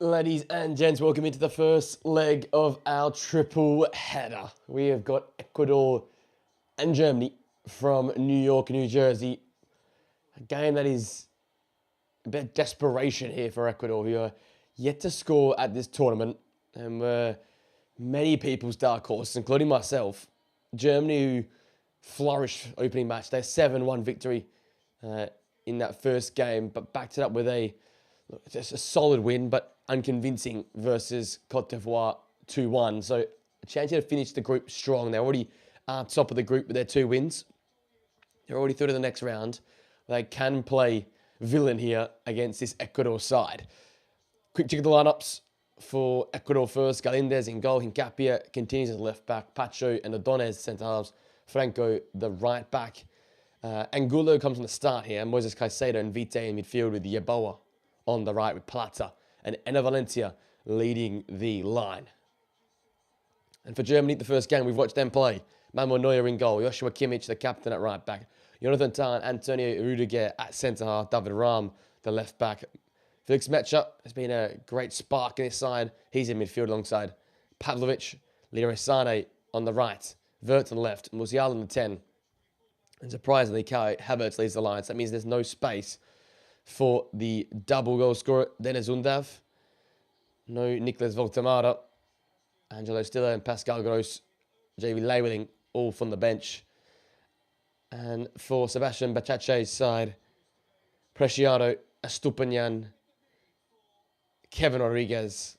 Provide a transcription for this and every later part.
Ladies and gents, welcome into the first leg of our triple header. We have got Ecuador and Germany from New York, New Jersey. A game that is a bit of desperation here for Ecuador, who are yet to score at this tournament. And many people's dark horses, including myself. Germany, who flourished opening match. Their 7-1 victory in that first game, but backed it up with just a solid win, but unconvincing versus Cote d'Ivoire 2-1. So a chance here to finish the group strong. They're already top of the group with their 2 wins. They're already through to the next round. They can play villain here against this Ecuador side. Quick check of the lineups for Ecuador first. Galindez in goal. Hincapia continues as left back. Pacho and Adones centre halves. Franco the right back. Angulo comes on the start here. Moises Caicedo and Vite in midfield with Yeboah on the right with Plata. And Enner Valencia leading the line. And for Germany, the first game, we've watched them play. Manuel Neuer in goal. Joshua Kimmich, the captain at right back. Jonathan Tah, Antonio Rudiger at centre half. David Raum, the left back. Felix Metscher has been a great spark in his side. He's in midfield alongside Pavlovic. Leroy Sané on the right. Wirtz on the left. Musiala on the 10. And surprisingly, Kai Havertz leads the line. So that means there's no space for the double goal scorer, Denis Undav. No Nicolas Voltemara. Angelo Stiller and Pascal Gross. JV Leweling, all from the bench. And for Sebastian Bacace's side, Preciado, Estupiñán, Kevin Rodriguez,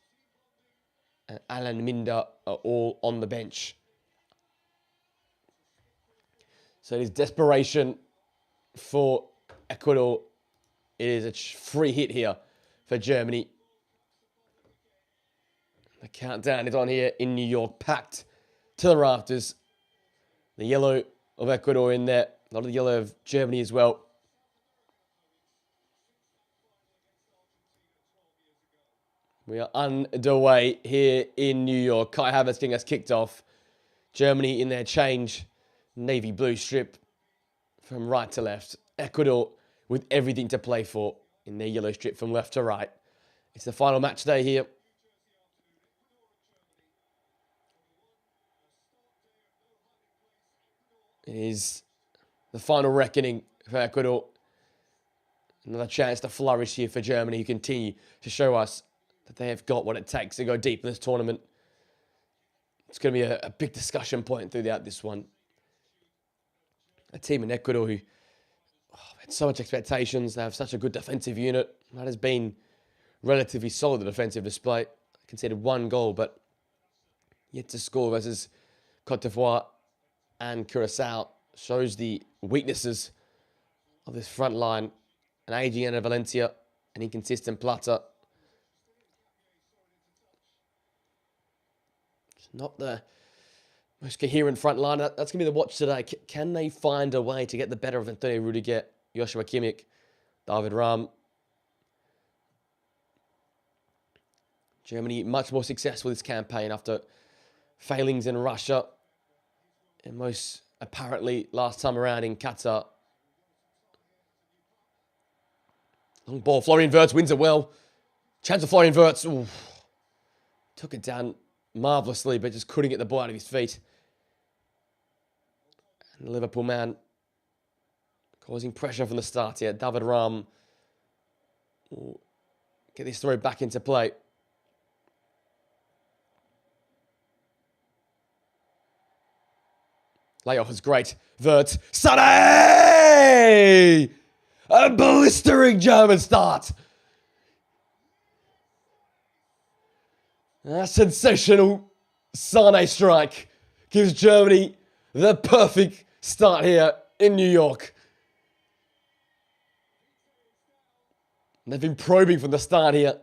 and Alan Minda are all on the bench. So it is desperation for Ecuador. It is a free hit here for Germany. The countdown is on here in New York, packed to the rafters. The yellow of Ecuador in there. A lot of the yellow of Germany as well. We are underway here in New York. Kai Havertz getting us kicked off. Germany in their change. Navy blue strip from right to left. Ecuador with everything to play for in their yellow strip from left to right. It's the final match day here. It is the final reckoning for Ecuador. Another chance to flourish here for Germany, who continue to show us that they have got what it takes to go deep in this tournament. It's going to be a big discussion point throughout this one. A team in Ecuador who had so much expectations. They have such a good defensive unit. That has been relatively solid, the defensive display. Conceded 1 goal, but yet to score versus Cote d'Ivoire and Curacao. Shows the weaknesses of this front line. An aging Enner Valencia, an inconsistent Plata. It's not the most coherent front line. That's going to be the watch today. Can they find a way to get the better of Antonio Rudiger, Joshua Kimmich, David Raum? Germany much more successful this campaign after failings in Russia. And most apparently last time around in Qatar. Long ball. Florian Wirtz wins it well. Chance of Florian Wirtz. Ooh. Took it down marvellously, but just couldn't get the ball out of his feet. And the Liverpool man causing pressure from the start here. David Raum will get this throw back into play. Layoff is great. Wirtz. Sané! A blistering German start. A sensational Sané strike gives Germany the perfect start here in New York. They've been probing from the start here.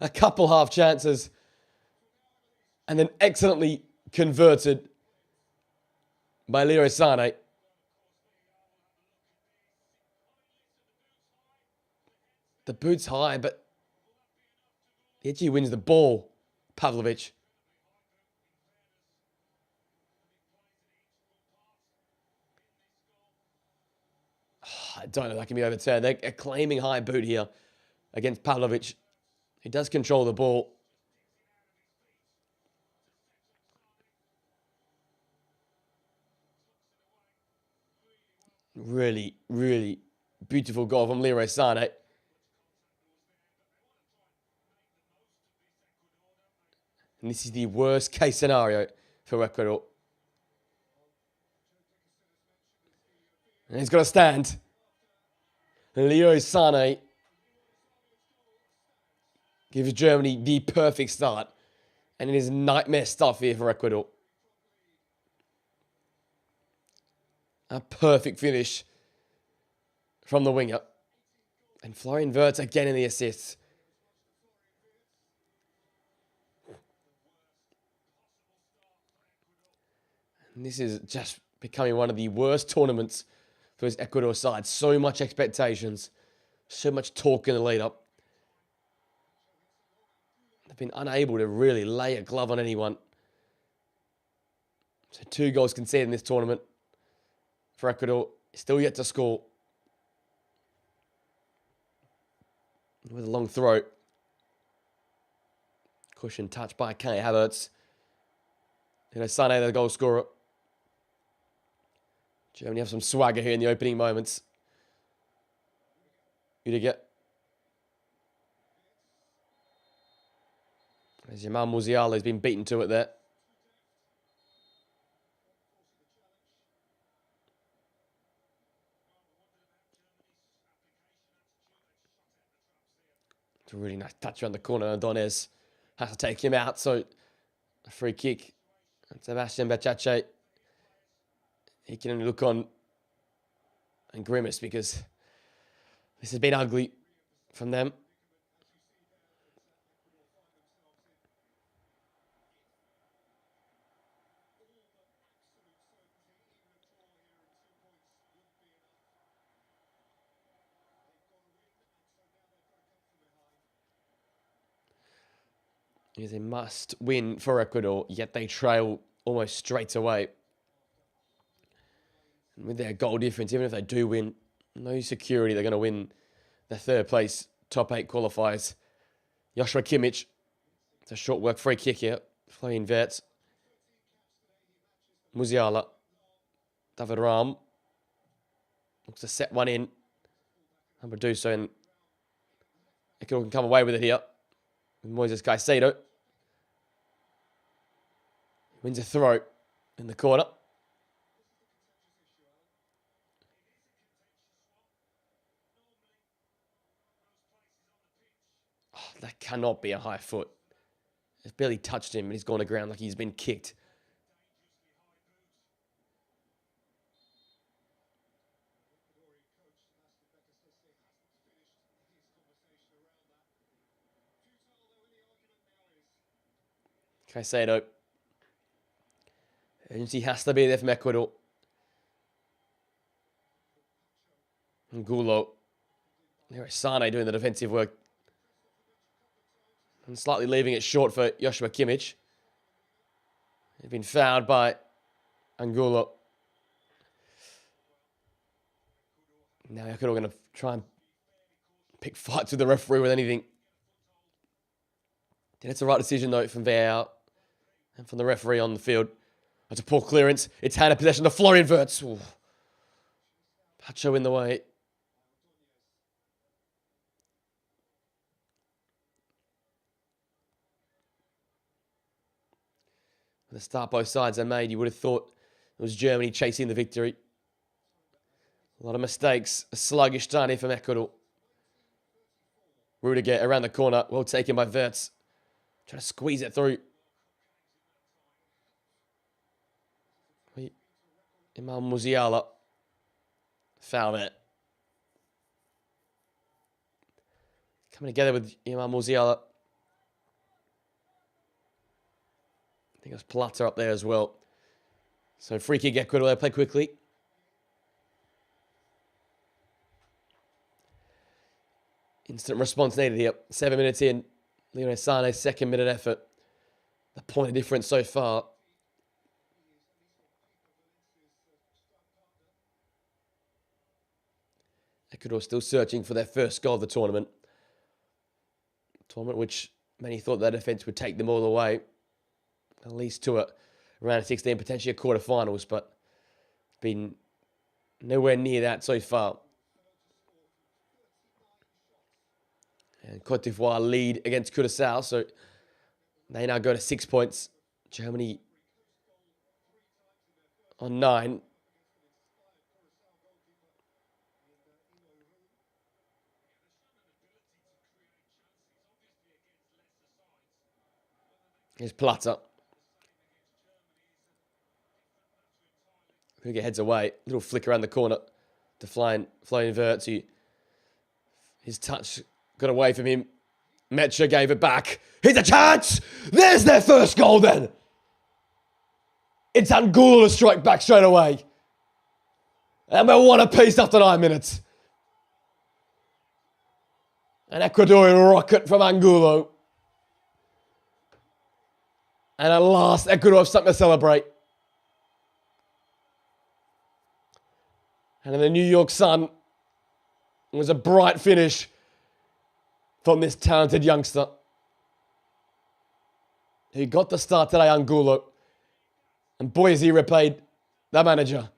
A couple half chances. And then excellently converted by Leroy Sané. The boot's high, but Itchy wins the ball. Pavlovic. I don't know if that can be overturned. They're claiming high boot here against Pavlovic, He does control the ball. Really, really beautiful goal from Leroy Sané. And this is the worst case scenario for Ecuador. And he's got to stand. Leroy Sané gives Germany the perfect start. And it is nightmare stuff here for Ecuador. A perfect finish from the winger. And Florian Wirtz again in the assists. And this is just becoming one of the worst tournaments for his Ecuador side. So much expectations. So much talk in the lead-up. They've been unable to really lay a glove on anyone. So 2 goals conceded in this tournament for Ecuador. Still yet to score. With a long throw. Cushion touch by Kai Havertz. Sané, the goal scorer. Germany have some swagger here in the opening moments. Udiger. As Jamal Musiala has been beaten to it there. It's a really nice touch around the corner. And Donez has to take him out. So a free kick. And Sebastian Bacache. He can only look on and grimace because this has been ugly from them. It is a must win for Ecuador, yet they trail almost straight away. And with their goal difference, even if they do win, no security they're going to win the 3rd place top 8 qualifiers. Joshua Kimmich. It's a short work free kick here. Florian Wirtz. Musiala. David Raum. Looks to set one in. And do so, and Ecuador can come away with it here. With Moises Caicedo. Wins a throw in the corner. Oh, that cannot be a high foot. It's barely touched him and he's gone to ground like he's been kicked. Caicedo. Urgency has to be there from Ecuador. Angulo. Leroy Sané doing the defensive work. And slightly leaving it short for Joshua Kimmich. He's been fouled by Angulo. Now Ecuador going to try and pick fights with the referee with anything. I think it's the right decision though from VAR and from the referee on the field. That's a poor clearance. It's handed possession to Florian Wirtz. Ooh. Pacho in the way. The start both sides are made, you would have thought it was Germany chasing the victory. A lot of mistakes. A sluggish start here from Ecuador. Rudiger around the corner. Well taken by Wirtz. Trying to squeeze it through. Jamal Musiala. Foul there. Coming together with Jamal Musiala. I think it was Plata up there as well. So free kick Ecuador. They play quickly. Instant response needed here. 7 minutes in. Leroy Sané's 2nd minute effort. The point of difference so far. Ecuador still searching for their first goal of the tournament. tournament, which many thought their defence would take them all the way, at least to a round of 16, potentially a quarterfinals, but been nowhere near that so far. And Cote d'Ivoire lead against Curaçao, so they now go to 6 points. Germany on 9. Here's Platter. Who heads away. Little flick around the corner to flying Verts. His touch got away from him. Metcha gave it back. Here's a chance! There's their first goal then! It's Angulo to strike back straight away. And we're 1 apiece after 9 minutes. An Ecuadorian rocket from Angulo. And at last, Ecuador have something to celebrate. And in the New York Sun, it was a bright finish from this talented youngster. He got the start today, Angulo. And boy, has he repaid the manager.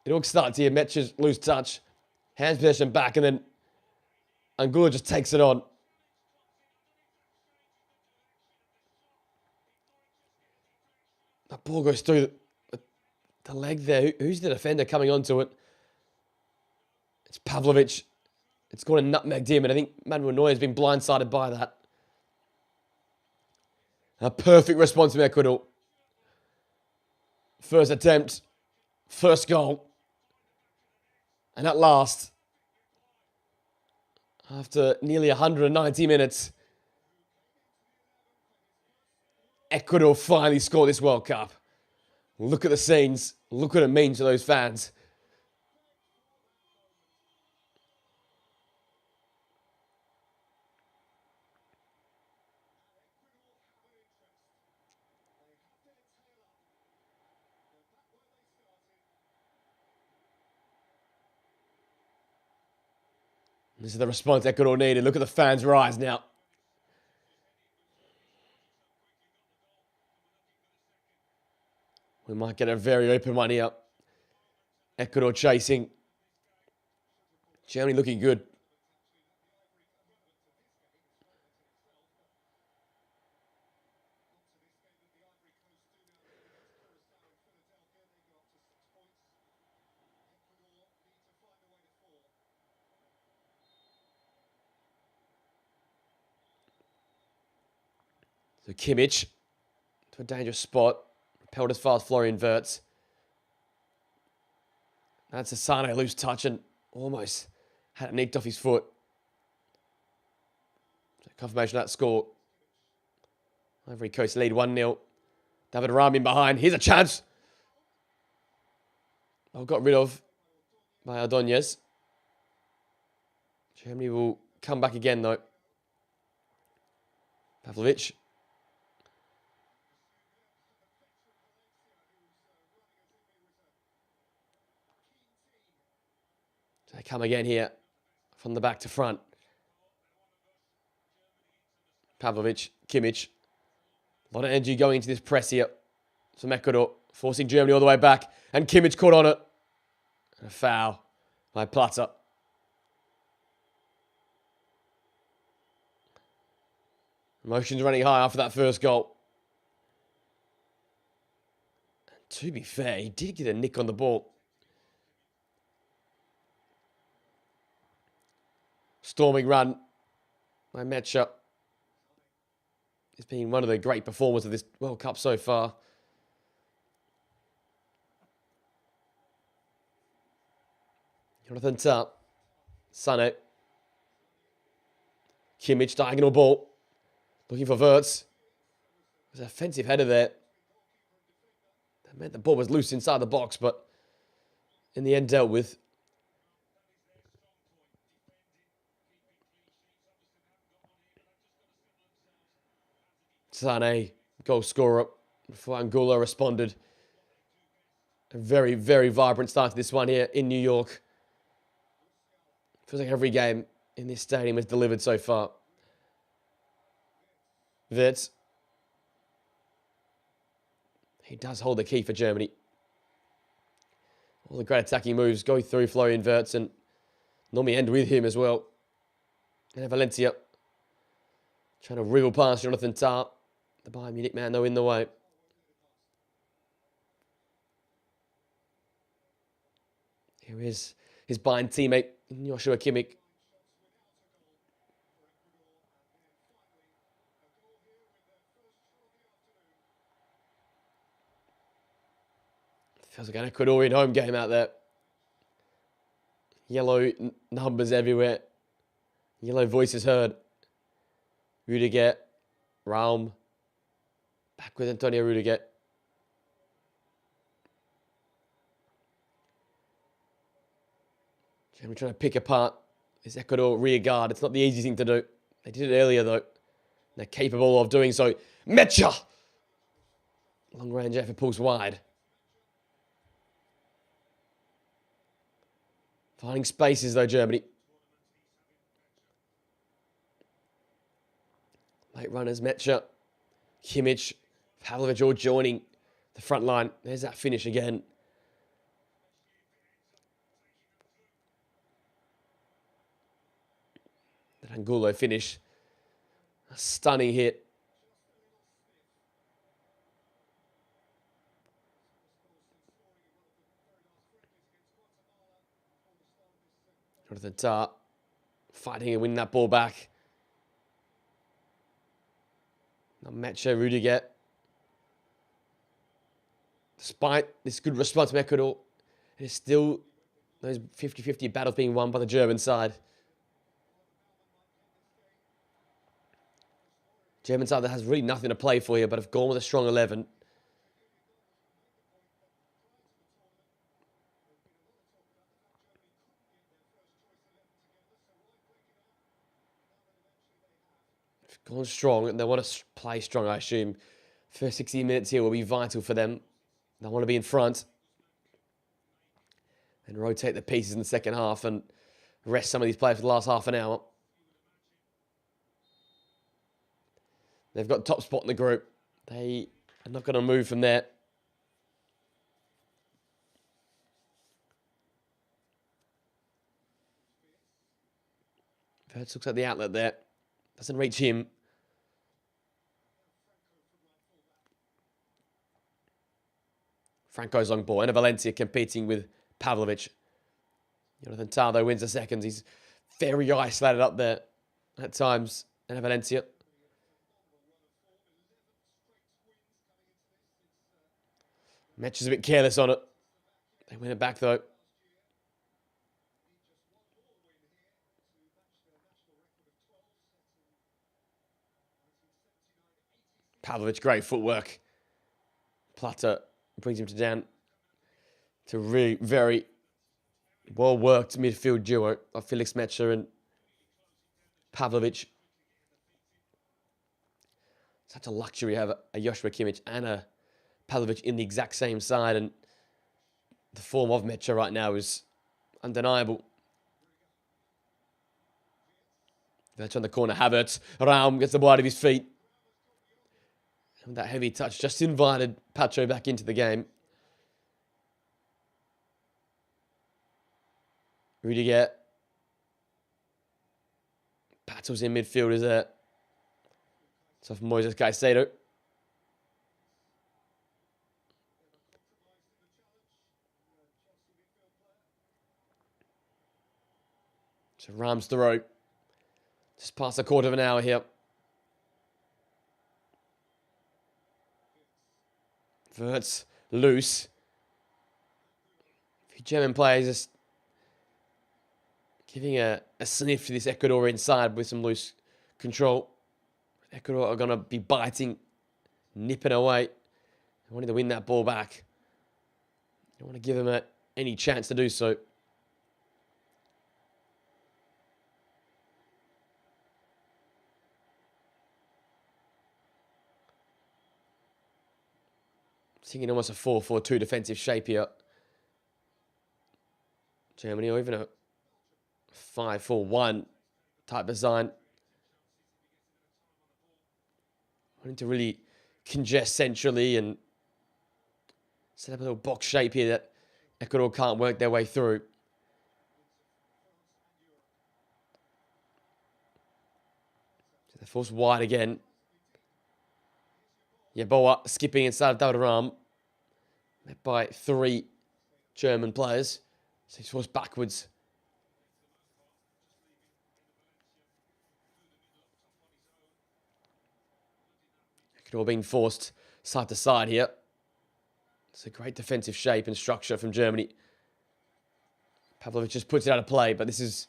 It all starts here. Metcha's loose touch. Hands possession back, and then Angulo just takes it on. The ball goes through the leg there. Who's the defender coming onto it? It's Pavlovic. It's gone and nutmegged him, and I think Manuel Neuer has been blindsided by that. A perfect response from Ecuador. First attempt, first goal. And at last, after nearly 190 minutes, Ecuador finally scored this World Cup. Look at the scenes. Look what it means to those fans. This is the response Ecuador needed. Look at the fans' rise now. We might get a very open one here. Ecuador chasing. Germany looking good. So Kimmich to a dangerous spot. Repelled as far as Florian Wirtz. That's a Sane loose touch and almost had it nicked off his foot. So confirmation of that score. Ivory Coast lead 1-0. David Ramin behind. Here's a chance. Oh, got rid of by Ordonez. Germany will come back again though. Pavlovic. They come again here from the back to front. Pavlovic, Kimmich. A lot of energy going into this press here. From Ecuador, forcing Germany all the way back. And Kimmich caught on it. And a foul by Platter. Emotions running high after that first goal. And to be fair, he did get a nick on the ball. Storming run by Metcha. He's been one of the great performers of this World Cup so far. Jonathan Tah. Sane. Kimmich, diagonal ball. Looking for Wirtz. There's an offensive header there. That meant the ball was loose inside the box, but in the end dealt with. Sane, goal scorer, before Angulo responded. A very, very vibrant start to this one here in New York. Feels like every game in this stadium is delivered so far. Wirtz. He does hold the key for Germany. All the great attacking moves go through Florian Wirtz and normally end with him as well. And Valencia trying to wriggle past Jonathan Tah. The Bayern Munich man, though, in the way. Here is his Bayern teammate, Joshua Kimmich. Feels like an Ecuadorian home game out there. Yellow numbers everywhere. Yellow voices heard. Rudiger. Raum. Back with Antonio Rudiger. Germany trying to pick apart this Ecuador rear guard. It's not the easy thing to do. They did it earlier, though. They're capable of doing so. Mecha! Long range effort pulls wide. Finding spaces, though, Germany. Late runners, Mecha, Kimmich, Pavlovic all joining the front line. There's that finish again. That Angulo finish. A stunning hit. Jonathan Tah fighting and winning that ball back. Now Mecha, Rudiger. Despite this good response from Ecuador, it is still those 50-50 battles being won by the German side. German side that has really nothing to play for here, but have gone with a strong 11. Gone strong, and they want to play strong, I assume. First 60 minutes here will be vital for them. They want to be in front and rotate the pieces in the second half and rest some of these players for the last half an hour. They've got top spot in the group. They are not going to move from there. Wirtz looks like the outlet there. Doesn't reach him. Franco's long ball. And Valencia competing with Pavlovic. Jonathan Tah, though, wins the seconds. He's very isolated up there at times. And Valencia. Mecha's a bit careless on it. They win it back, though. Pavlovic, great footwork. Platter brings him down to really very well-worked midfield duo of Felix Mecha and Pavlovic. Such a luxury to have a Joshua Kimmich and a Pavlovic in the exact same side, and the form of Mecha right now is undeniable. That's on the corner. Havertz. Raum gets the ball out of his feet. And that heavy touch just invited Pacho back into the game. Rudiger. Battles in midfield is there. So for Moises Caicedo. So Rams throw. Just past a quarter of an hour here. Wirtz loose. A few German players just giving a sniff to this Ecuadorian side with some loose control. Ecuador are going to be biting, nipping away. They wanting to win that ball back. They want to give them any chance to do so. Seeing almost a 4-4-2 defensive shape here. Germany, or even a 5-4-1 type design. Wanting to really congest centrally and set up a little box shape here that Ecuador can't work their way through. So they're forced wide again. Yeboah skipping inside of Valderrama. Met by 3 German players. So he's forced backwards. Ecuador being forced side to side here. It's a great defensive shape and structure from Germany. Pavlovic just puts it out of play, but this is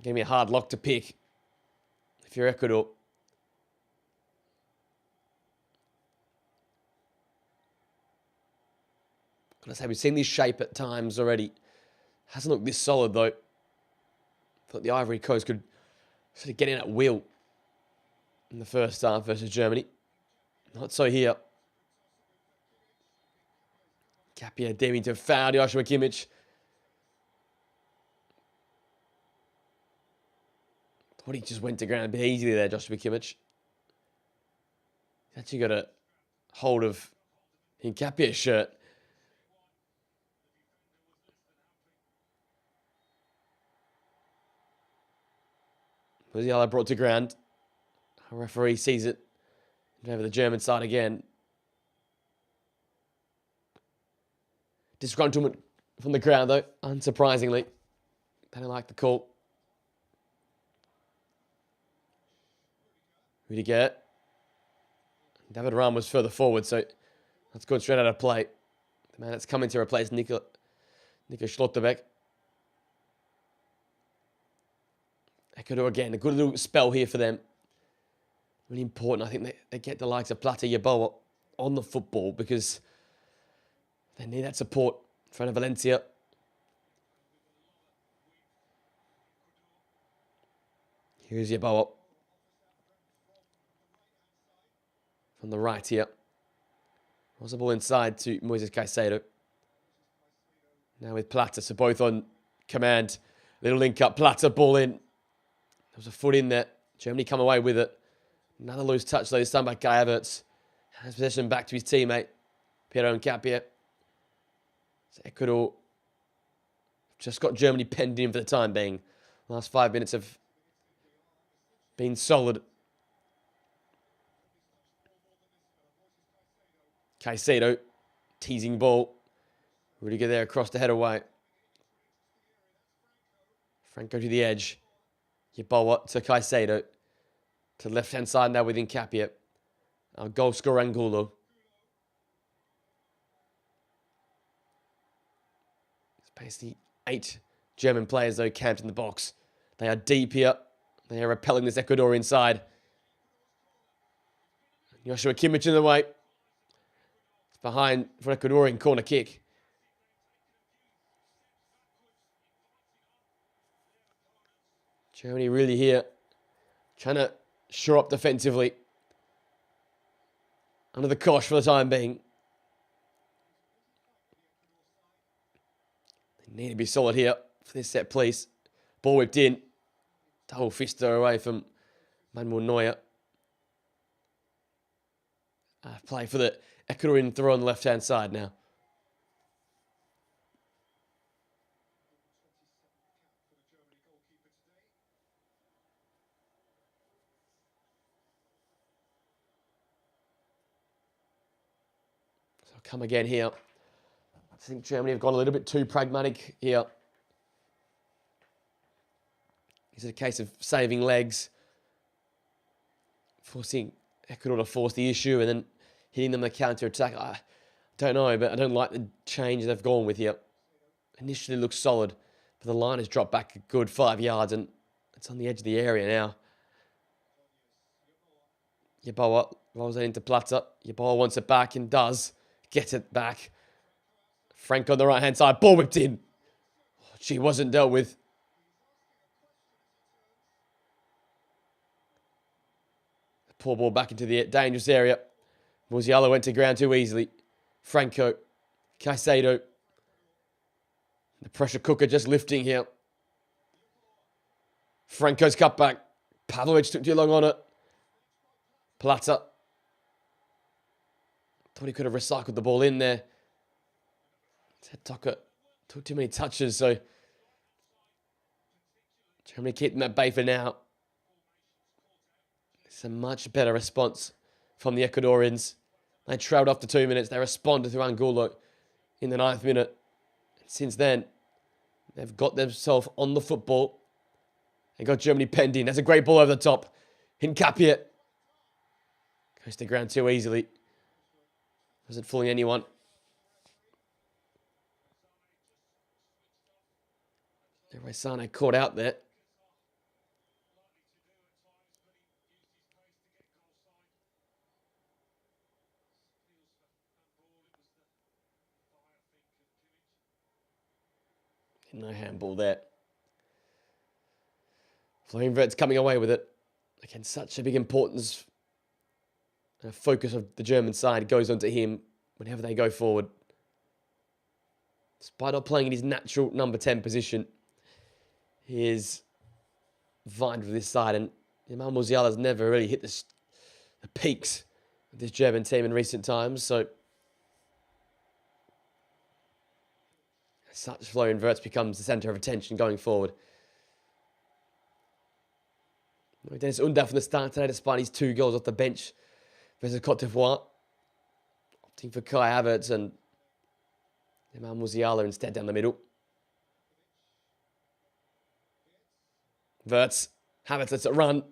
going to be a hard lock to pick if you're Ecuador. Gotta say, we've seen this shape at times already. Hasn't looked this solid, though. Thought the Ivory Coast could sort of get in at will in the first half versus Germany. Not so here. Capia daring to foul Joshua Kimmich. Thought he just went to ground a bit easily there, Joshua Kimmich. He's actually got a hold of Capia's shirt. Musiala brought to ground. A referee sees it. Over the German side again. Disgruntlement from the ground, though, unsurprisingly. They don't like the call. Rudiger. David Rahm was further forward, so that's gone straight out of play. The man that's coming to replace Nico Schlotterbeck. Ecuador again, a good little spell here for them. Really important. I think they get the likes of Plata Yeboah on the football because they need that support in front of Valencia. Here's Yeboah from the right here. Was the ball inside to Moises Caicedo. Now with Plata, so both on command. Little link up, Plata, ball in. There was a foot in there. Germany come away with it. Another loose touch, though, this time by Kai Havertz. Has possession back to his teammate, Piero Nkapia. So Ecuador just got Germany penned in for the time being. The last 5 minutes have been solid. Caicedo, teasing ball. Rudiger there across the head away. Franco to the edge. Yeboah to Caicedo. To the left-hand side now with Nkapia. Our goal scorer Angulo. It's basically 8 German players, though, camped in the box. They are deep here. They are repelling this Ecuador inside. Joshua Kimmich in the way. It's behind for Ecuadorian corner kick. Germany really here. Trying to shore up defensively. Under the cosh for the time being. They need to be solid here for this set, please. Ball whipped in. Double fister away from Manuel Neuer. Play for the Ecuadorian throw on the left-hand side now. So come again here. I think Germany have gone a little bit too pragmatic here. Is it a case of saving legs? Forcing Ecuador to force the issue and then hitting them the counter-attack? I don't know, but I don't like the change they've gone with here. Initially looks solid, but the line has dropped back a good 5 yards and it's on the edge of the area now. Yeboah rolls it into Plata. Yeboah wants it back and does get it back. Frank on the right-hand side. Ball whipped in. She wasn't dealt with. Poor ball back into the dangerous area. Musiala went to ground too easily. Franco. Caicedo. The pressure cooker just lifting here. Franco's cut back. Pavlovic took too long on it. Plata. Thought he could have recycled the ball in there. Tucker took too many touches, so Germany keep them at bay for now. It's a much better response from the Ecuadorians. They trailed after 2 minutes. They responded through Angulo in the 9th minute. And since then, they've got themselves on the football. They got Germany penned in. That's a great ball over the top. Hincapie goes to ground too easily. Wasn't fooling anyone. Sane caught out there. No handball there. Flamevert's coming away with it. Again, such a big importance. The focus of the German side goes onto him whenever they go forward. Despite not playing in his natural number 10 position, he is vying for this side. And Jamal Musiala's never really hit the peaks of this German team in recent times. So such Florian Wirtz becomes the centre of attention going forward. Dennis Undav from the start today, despite his 2 goals off the bench versus Cote d'Ivoire. Opting for Kai Havertz and Jamal Musiala instead down the middle. Wirtz. Havertz lets it run.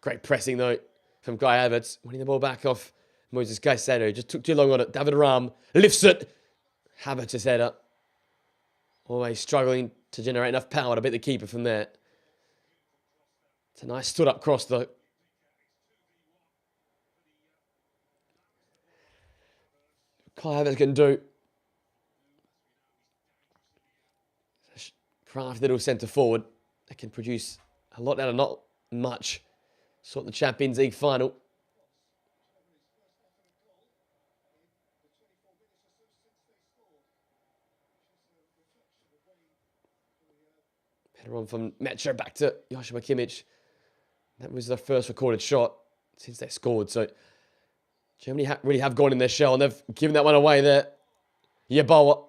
Great pressing though from Kai Havertz. Winning the ball back off Moses Caicedo. Just took too long on it. David Rahm lifts it. Havertz's header. Always struggling to generate enough power to beat the keeper from there. It's a nice stood up cross though. Kai Havertz can do. Crafty little centre forward that can produce a lot out of not much. Sort the Champions League final. Header on from Metro back to Joshua Kimmich. That was their first recorded shot since they scored. So Germany really have gone in their shell and they've given that one away there. Yeboah.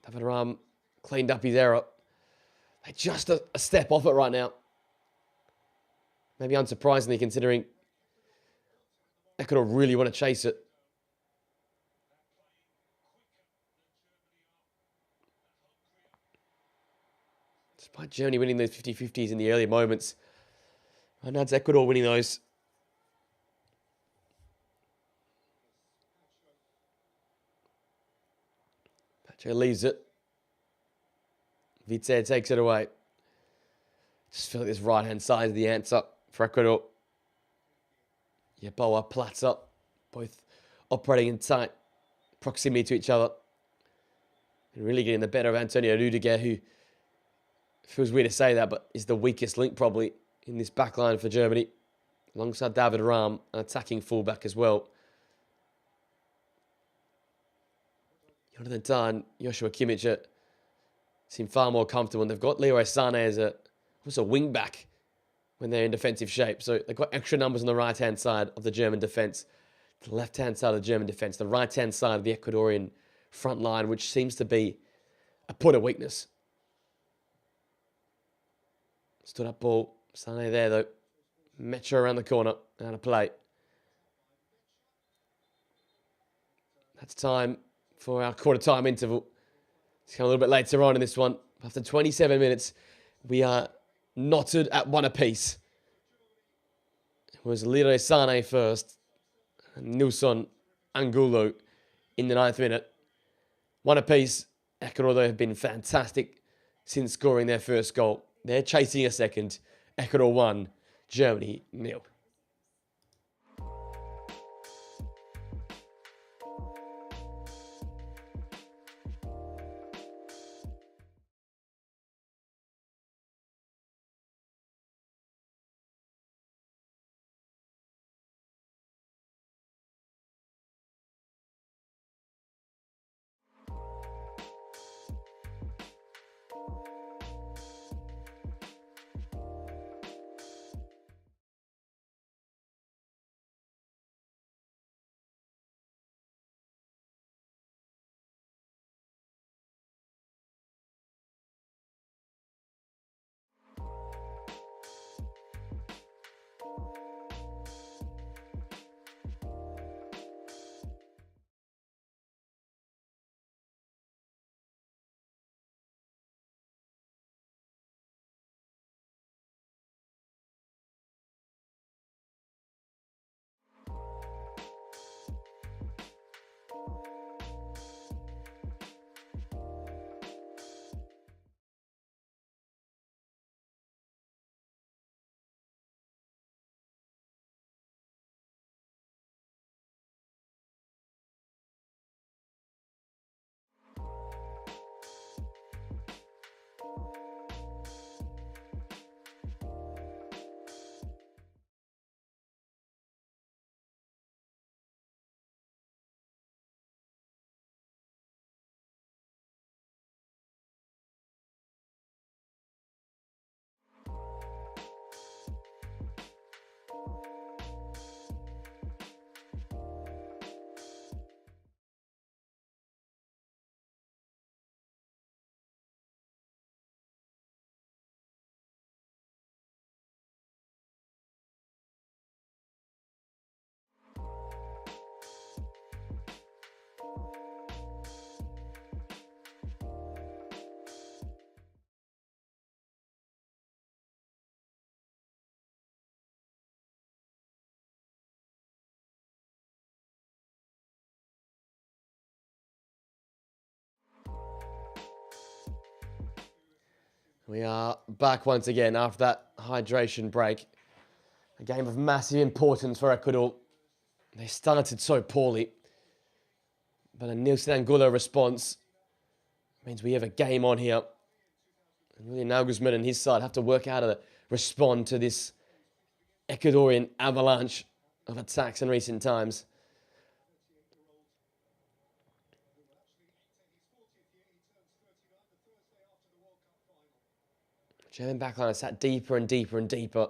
David Rahm cleaned up his error. They're just a step off it right now. Maybe unsurprisingly considering Ecuador really want to chase it. Despite Germany winning those 50-50s in the earlier moments, right now it's Ecuador winning those. Pacho leaves it. Vitze takes it away. Just feel like this right-hand side is the answer for Ecuador. Yeboah, Plata, both operating in tight proximity to each other. And really getting the better of Antonio Rudiger, who feels weird to say that, but is the weakest link probably in this back line for Germany. Alongside David Rahm, an attacking fullback as well. Jonathan Tah and Joshua Kimmich seem far more comfortable, and they've got Leroy Sané as almost a wing back when they're in defensive shape. So they've got extra numbers on the right-hand side of the German defence, the left-hand side of the German defence, the right-hand side of the Ecuadorian front line, which seems to be a point of weakness. Stood up ball, Sané there though. Metro around the corner, out of play. That's time for our quarter-time interval. It's come a little bit later on in this one. After 27 minutes, we are knotted at 1 apiece. It was Leroy Sané first, and Nilson Angulo in the 9th minute. 1 apiece. Ecuador, though, have been fantastic since scoring their first goal. They're chasing a second. Ecuador 1, Germany 0. We are back once again after that hydration break. A game of massive importance for Ecuador. They started so poorly, but a Nilson Angulo response means we have a game on here. And really Nagusman and his side have to work out how to respond to this Ecuadorian avalanche of attacks in recent times. German backline has sat deeper and deeper and deeper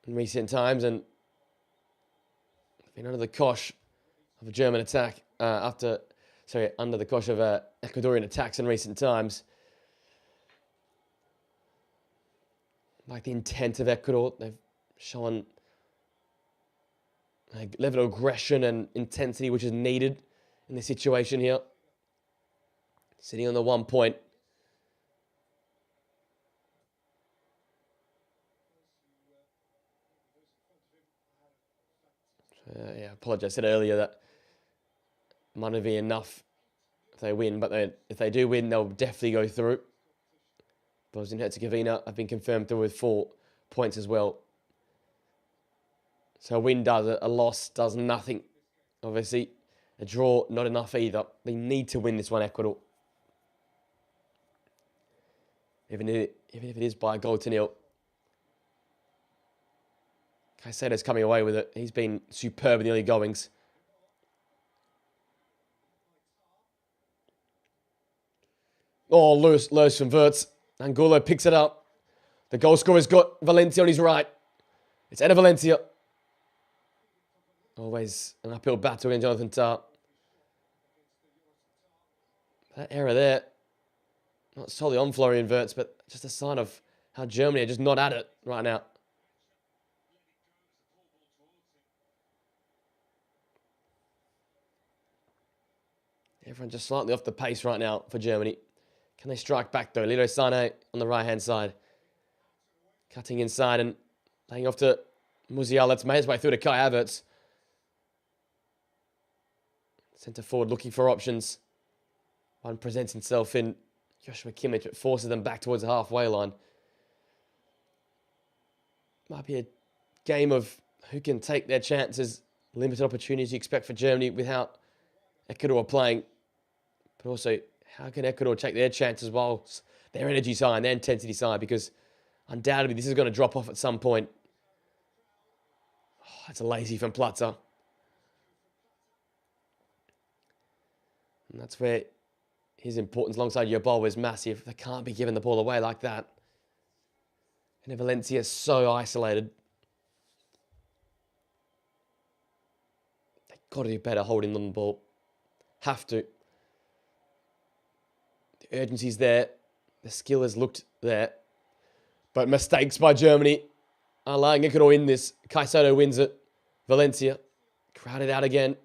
in recent times, and been under the cosh of a German attack under the cosh of Ecuadorian attacks in recent times. Like the intent of Ecuador, they've shown a level of aggression and intensity which is needed in this situation here. Sitting on the 1 point. I apologize. I said earlier that might not be enough if they win, but if they do win, they'll definitely go through. Bosnia and Herzegovina have been confirmed through with 4 points as well. So a win does it, a loss does nothing. Obviously, a draw, not enough either. They need to win this one, Ecuador. Even if it is by a goal to nil. Caicedo's coming away with it. He's been superb in the early goings. Oh, Lewis converts. Angulo picks it up. The goal scorer's got Valencia on his right. It's Eder Valencia. Always an uphill battle against Jonathan Tah. That error there, not solely on Florian Wirtz, but just a sign of how Germany are just not at it right now. Everyone just slightly off the pace right now for Germany. Can they strike back though? Leroy Sané on the right-hand side. Cutting inside and laying off to Musiala. That's made his way through to Kai Havertz. Centre forward looking for options. One presents himself in Joshua Kimmich, but forces them back towards the halfway line. Might be a game of who can take their chances. Limited opportunities you expect for Germany with how Ecuador are playing. But also, how can Ecuador take their chances whilst their energy side and their intensity side? Because undoubtedly this is going to drop off at some point. Oh, that's a lazy from Platzer. And that's where his importance alongside Yobol is massive. They can't be giving the ball away like that. And Valencia is so isolated. They've got to do better holding on the ball. Have to. The urgency's there. The skill has looked there. But mistakes by Germany are allowing Ecuador in this. Caicedo wins it. Valencia crowded out again.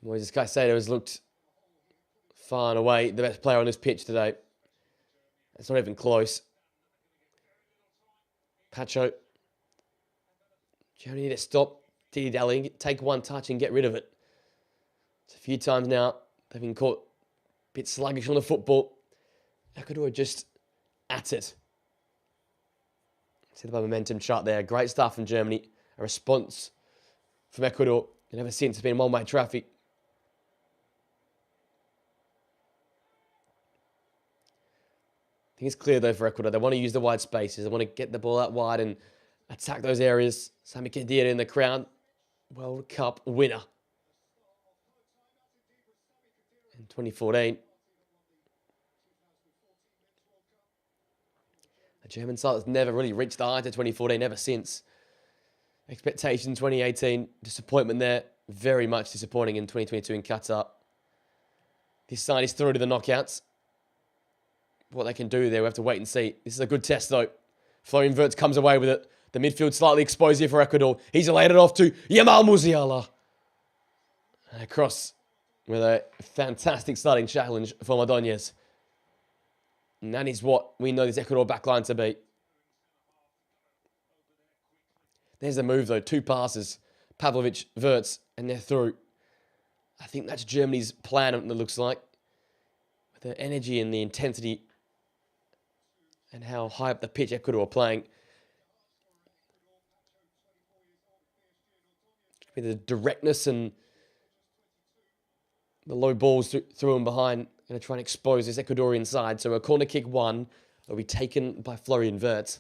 Moises Caicedo has looked far and away the best player on this pitch today. It's not even close. Pacho. Germany need to stop dilly-dallying, take one touch and get rid of it. It's a few times now they've been caught a bit sluggish on the football. Ecuador just at it. See the momentum chart there. Great stuff from Germany. A response from Ecuador. And ever since it's been one-way traffic. I think it's clear, though, for Ecuador. They want to use the wide spaces. They want to get the ball out wide and attack those areas. Sami Khedira in the crown. World Cup winner in 2014. The German side has never really reached the height of 2014 ever since. Expectation 2018, disappointment there. Very much disappointing in 2022 in Qatar. This side is through to the knockouts. What they can do there, we have to wait and see. This is a good test, though. Florian Wirtz comes away with it. The midfield slightly exposed here for Ecuador. He's laid it off to Yamal Musiala. And across with a fantastic starting challenge for Madonez. And that is what we know this Ecuador backline to be. There's the move, though. 2 passes. Pavlovic, Wirtz, and they're through. I think that's Germany's plan, it looks like. With the energy and the intensity and how high up the pitch Ecuador are playing. With the directness and the low balls through and behind. Going to try and expose this Ecuadorian side. So a corner kick 1 will be taken by Florian Wirtz.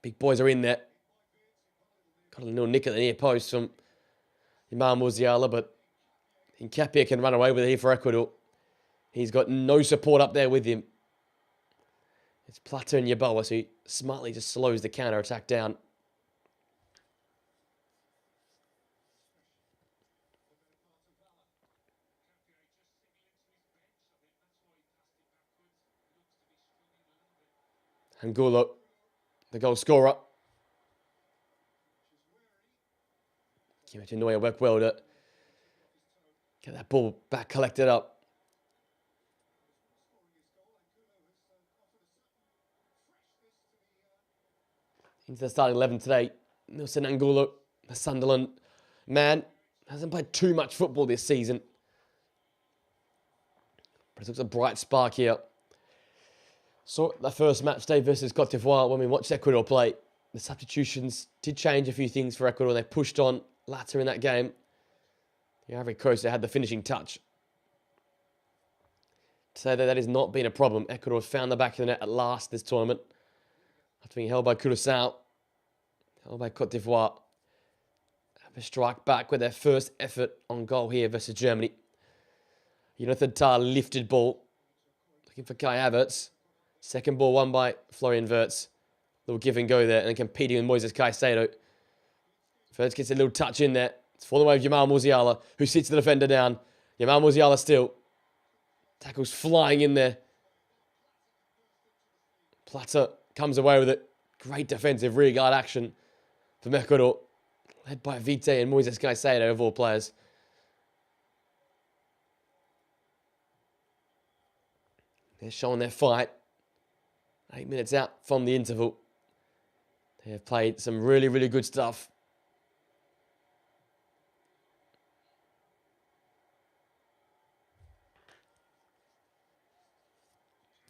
Big boys are in there. Got a little nick at the near post from Yamal Musiala, but Hincapié can run away with it here for Ecuador. He's got no support up there with him. It's Plata and Yeboah, so he smartly just slows the counter-attack down. Angulo, the goal scorer. Kimmich and Neuer work well to get that ball back collected up. Into the starting 11 today. Nelson Angulo, the Sunderland man, hasn't played too much football this season. But it looks a bright spark here. So the first match day versus Cote d'Ivoire, when we watched Ecuador play, the substitutions did change a few things for Ecuador. They pushed on later in that game. The Ivory Coast had the finishing touch. To say that has not been a problem. Ecuador found the back of the net at last this tournament. After being held by Curaçao, held by Cote d'Ivoire. Have a strike back with their first effort on goal here versus Germany. Jonathan Tah lifted ball. Looking for Kai Havertz. Second ball won by Florian Wirtz. Little give and go there, and then competing with Moises Caicedo. Wirtz gets a little touch in there. It's fallen away with Yamal Musiala, who sits the defender down. Yamal Musiala still. Tackles flying in there. Plata comes away with it. Great defensive rearguard action from Ecuador. Led by Vite and Moises Caicedo, of all players. They're showing their fight. 8 minutes out from the interval. They have played some really, really good stuff.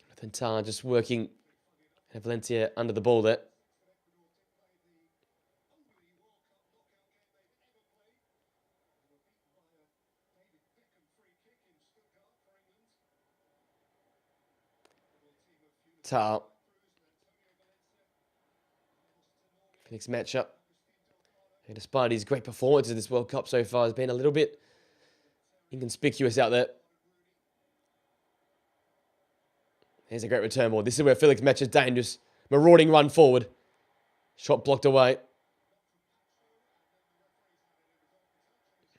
Jonathan Tah just working. And Valencia under the ball there. Tah. Next matchup. And despite his great performances in this World Cup so far, has been a little bit inconspicuous out there. Here's a great return ball. This is where Felix Mech is dangerous. Marauding run forward. Shot blocked away.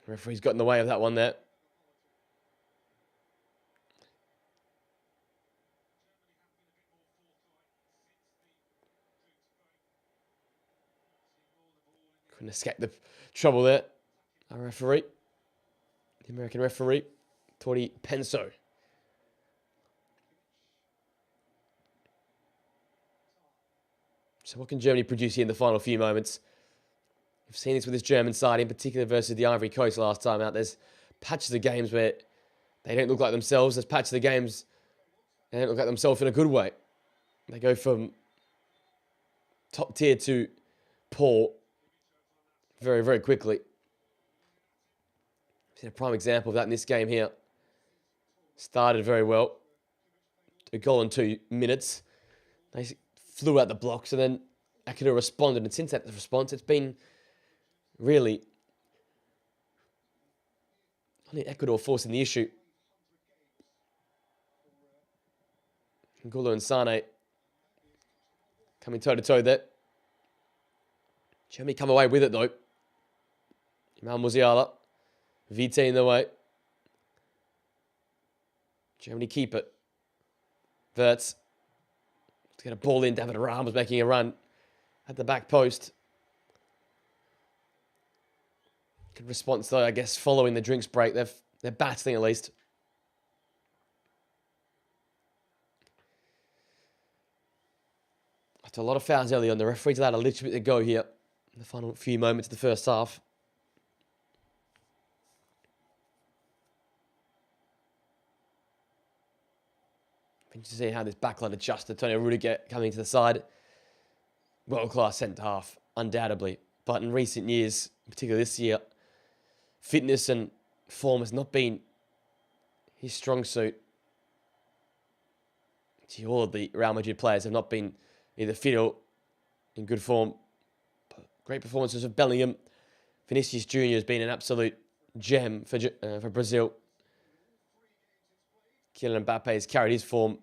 The referee's got in the way of that one there. Couldn't escape the trouble there. Our referee, the American referee, Tori Penso. So what can Germany produce here in the final few moments? We've seen this with this German side, in particular versus the Ivory Coast last time out. There's patches of games where they don't look like themselves. There's patches of games they don't look like themselves in a good way. They go from top tier to poor very, very quickly. We've seen a prime example of that in this game here. Started very well. a goal in 2 minutes. They flew out the blocks, and then Ecuador responded. And since that response, it's been really only Ecuador forcing the issue. Angulo and Sane coming toe-to-toe there. Germany come away with it, though. Jamal Musiala. VT in the way. Germany keep it. Wirtz. To get a ball in. David Ramos making a run at the back post. Good response, though, I guess, following the drinks break. They're battling, at least. After a lot of fouls early on, the referee's allowed a little bit to go here in the final few moments of the first half. Interesting to see how this backline adjusted. Antonio Rudiger coming to the side. World-class centre-half, undoubtedly. But in recent years, particularly this year, fitness and form has not been his strong suit. All of the Real Madrid players have not been either fit or in good form. But great performances of Bellingham. Vinicius Jr. has been an absolute gem for Brazil. Kylian Mbappe has carried his form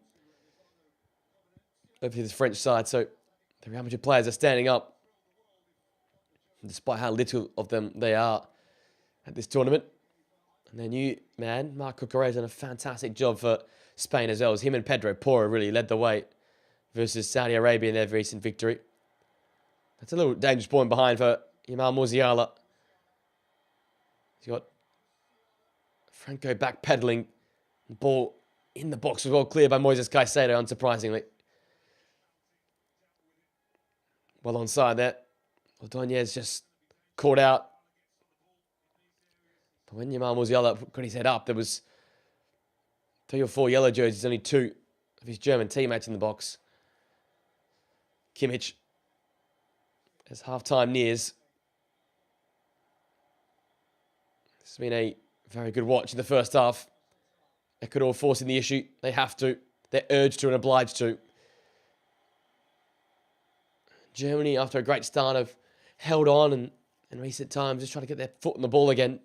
over to the French side. So the Real Madrid players are standing up, despite how little of them they are at this tournament. And their new man, Marc Cucurella, has done a fantastic job for Spain as well, as him and Pedro Porro really led the way versus Saudi Arabia in their recent victory. That's a little dangerous point behind for Jamal Musiala. He's got Franco backpedaling. Ball in the box was well cleared by Moises Caicedo, unsurprisingly. Well onside there. Ordóñez just caught out. But when Jamal Musiala got his head up, there was 3 or 4 yellow jerseys, only 2 of his German teammates in the box. Kimmich, as half-time nears. This has been a very good watch in the first half. Ecuador forcing the issue. They have to. They're urged to and obliged to. Germany, after a great start, have held on and in recent times just trying to get their foot on the ball again.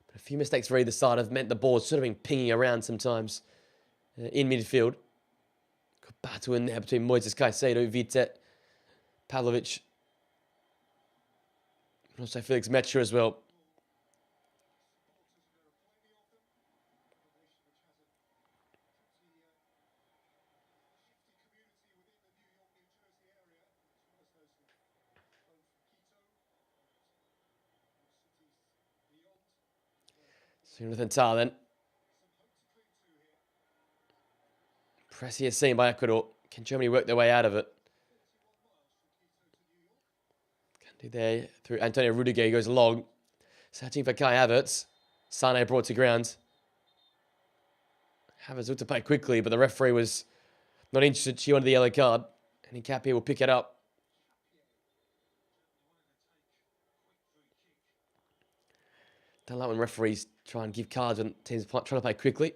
But a few mistakes for either side have meant the ball's sort of been pinging around sometimes in midfield. Good battle in there between Moises Caicedo, Vitet, Pavlovic, and also Felix Mecha as well. Jonathan Tah then. Press here seen by Ecuador. Can Germany work their way out of it? Can do there through Antonio Rudiger. He goes long. Searching for Kai Havertz. Sane brought to ground. Havertz looked to play quickly, but the referee was not interested. She wanted the yellow card. And Nkapia will pick it up. Don't like when referees try and give cards when teams trying to play quickly.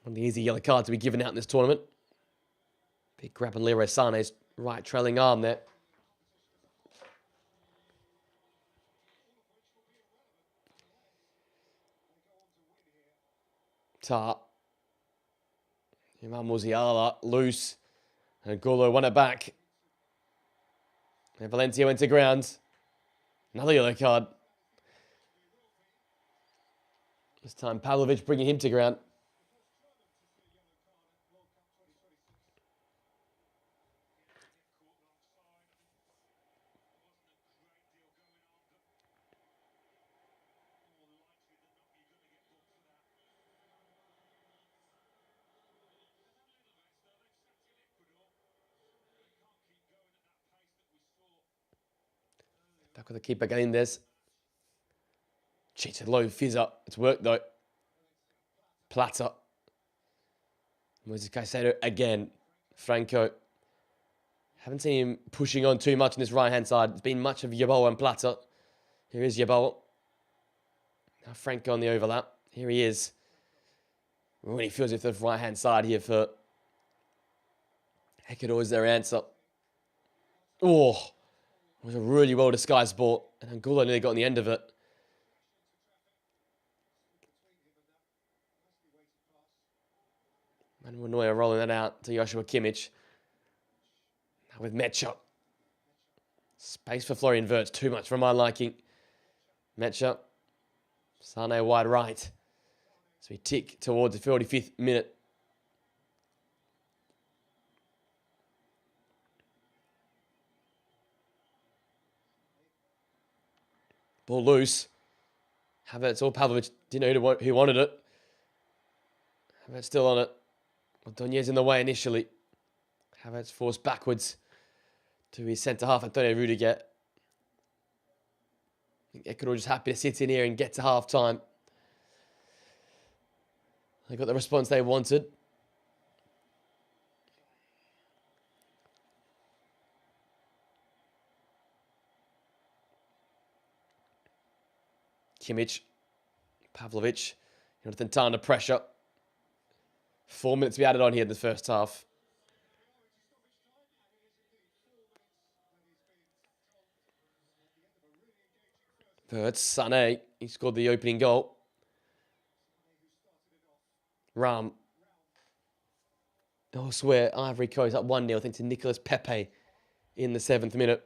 One of the easy yellow cards to be given out in this tournament. Big grab on Leroy Sané's right trailing arm there. Tah. Jamal Musiala loose. And Angulo won it back. And Valencia went to ground. Another yellow card. This time Pavlovic bringing him to ground. Back with the keeper Galindez. Cheated low, fizz up. It's worked though. Plata Moises Caicedo again. Franco. Haven't seen him pushing on too much on this right-hand side. It's been much of Yeboah and Plata. Here is Yeboah. Now Franco on the overlap. Here he is. Really feels if the right-hand side here for Ecuador is their answer. Oh, it was a really well-disguised ball. And Angulo nearly got on the end of it. Manuel Neuer rolling that out to Joshua Kimmich. Now with Mecha. Space for Florian Wirtz. Too much for my liking. Mecha. Sane wide right. So we tick towards the 45th minute. Ball loose. Havertz or Pavlovic didn't know who wanted it. Havertz still on it. Ordóñez in the way initially. Havertz forced backwards to his centre-half, Antonio Rudiger. I think Ecuador just happy to sit in here and get to half-time. They got the response they wanted. Kimmich, Pavlovic, Jonathan Tah under pressure. 4 minutes to be added on here in the first half. Wirtz, Sané, he scored the opening goal. Ram. Oh, I swear, Ivory Coast up 1-0, thanks to Nicolas Pepe in the 7th minute.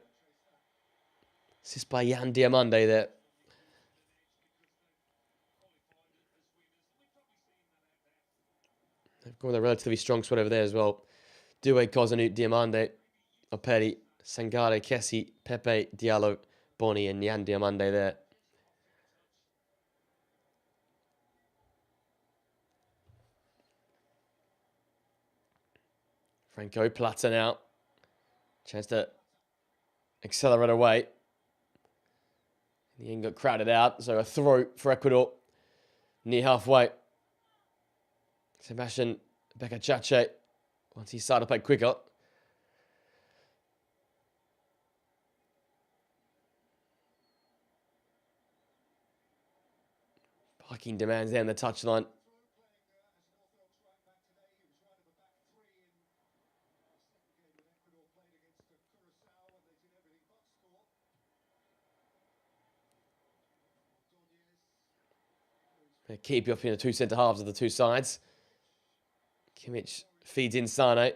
Assist by Yan Diomande there. They've got a relatively strong squad over there as well. Doué, Kozanu, Diomande, Operi, Sangare, Kessie, Pepe, Diallo, Boni, and Yan Diomande there. Franco, Plata now. Chance to accelerate away. The end got crowded out, so a throw for Ecuador. Near halfway. Sebastian Becachache, once he started to play quicker. Parking demands there on the touchline. They keep you up in the two centre halves of the two sides. Kimmich feeds in Sane. And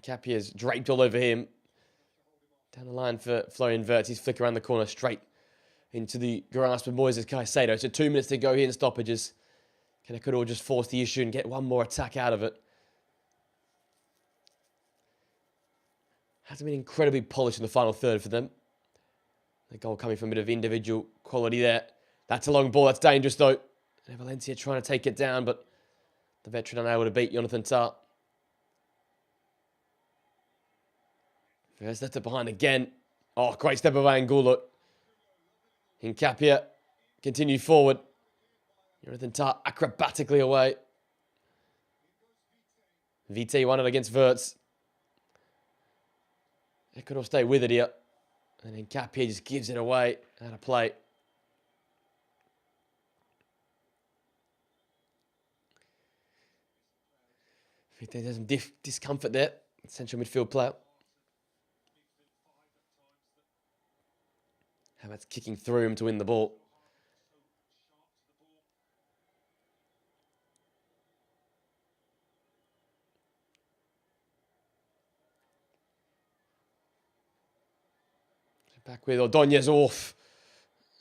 Capier's draped all over him. Down the line for Florian Wirtz. He's flick around the corner straight into the grasp of Moises Caicedo. So 2 minutes to go here in stoppages. Can Ecuador just force the issue and get one more attack out of it? Hasn't been incredibly polished in the final third for them. The goal coming from a bit of individual quality there. That's a long ball. That's dangerous, though. And Valencia trying to take it down, but the veteran unable to beat Jonathan Tah. First left it behind again. Oh, great step away, Angulo. Hincapié continue forward. Jonathan Tah acrobatically away. VT won it against Wirtz. Ecuador stay with it here. And Hincapié just gives it away out of play. There's some discomfort there. Central midfield player. How about kicking through him to win the ball? Back with Ordóñez off.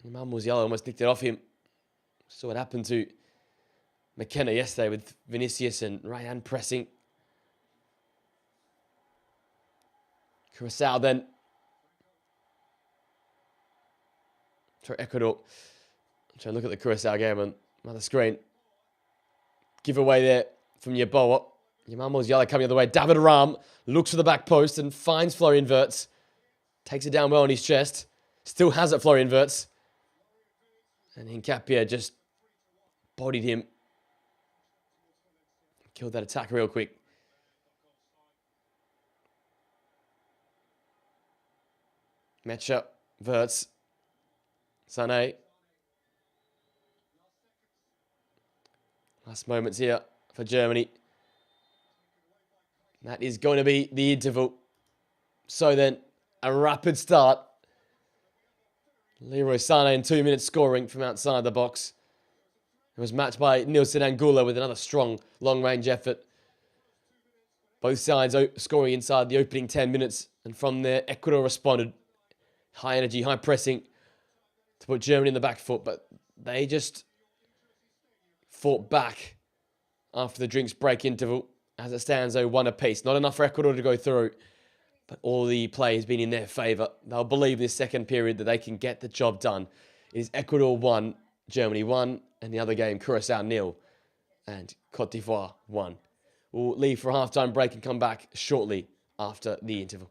Musiala almost nicked it off him. Saw what happened to McKenna yesterday with Vinicius and Ryan pressing. Curacao then. Sorry, Ecuador. I'm trying to look at the Curacao game on the screen. Give away there from Yeboah. Musiala coming the other way. David Ram looks for the back post and finds Florian Wirtz. Takes it down well on his chest. Still has it, Florian Wirtz. And Hincapié just bodied him. Killed that attack real quick. Mecha, Verts, Sané. Last moments here for Germany. That is going to be the interval. So then, a rapid start. Leroy Sané in 2 minutes scoring from outside the box. It was matched by Nilson Angulo with another strong long-range effort. Both sides scoring inside the opening 10 minutes. And from there, Ecuador responded. High energy, high pressing to put Germany in the back foot. But they just fought back after the drinks break interval. As it stands, though, 1 apiece. Not enough for Ecuador to go through. But all the play has been in their favour. They'll believe this second period that they can get the job done. It is Ecuador 1, Germany 1, and the other game, Curacao 0, and Cote d'Ivoire 1. We'll leave for a half-time break and come back shortly after the interval.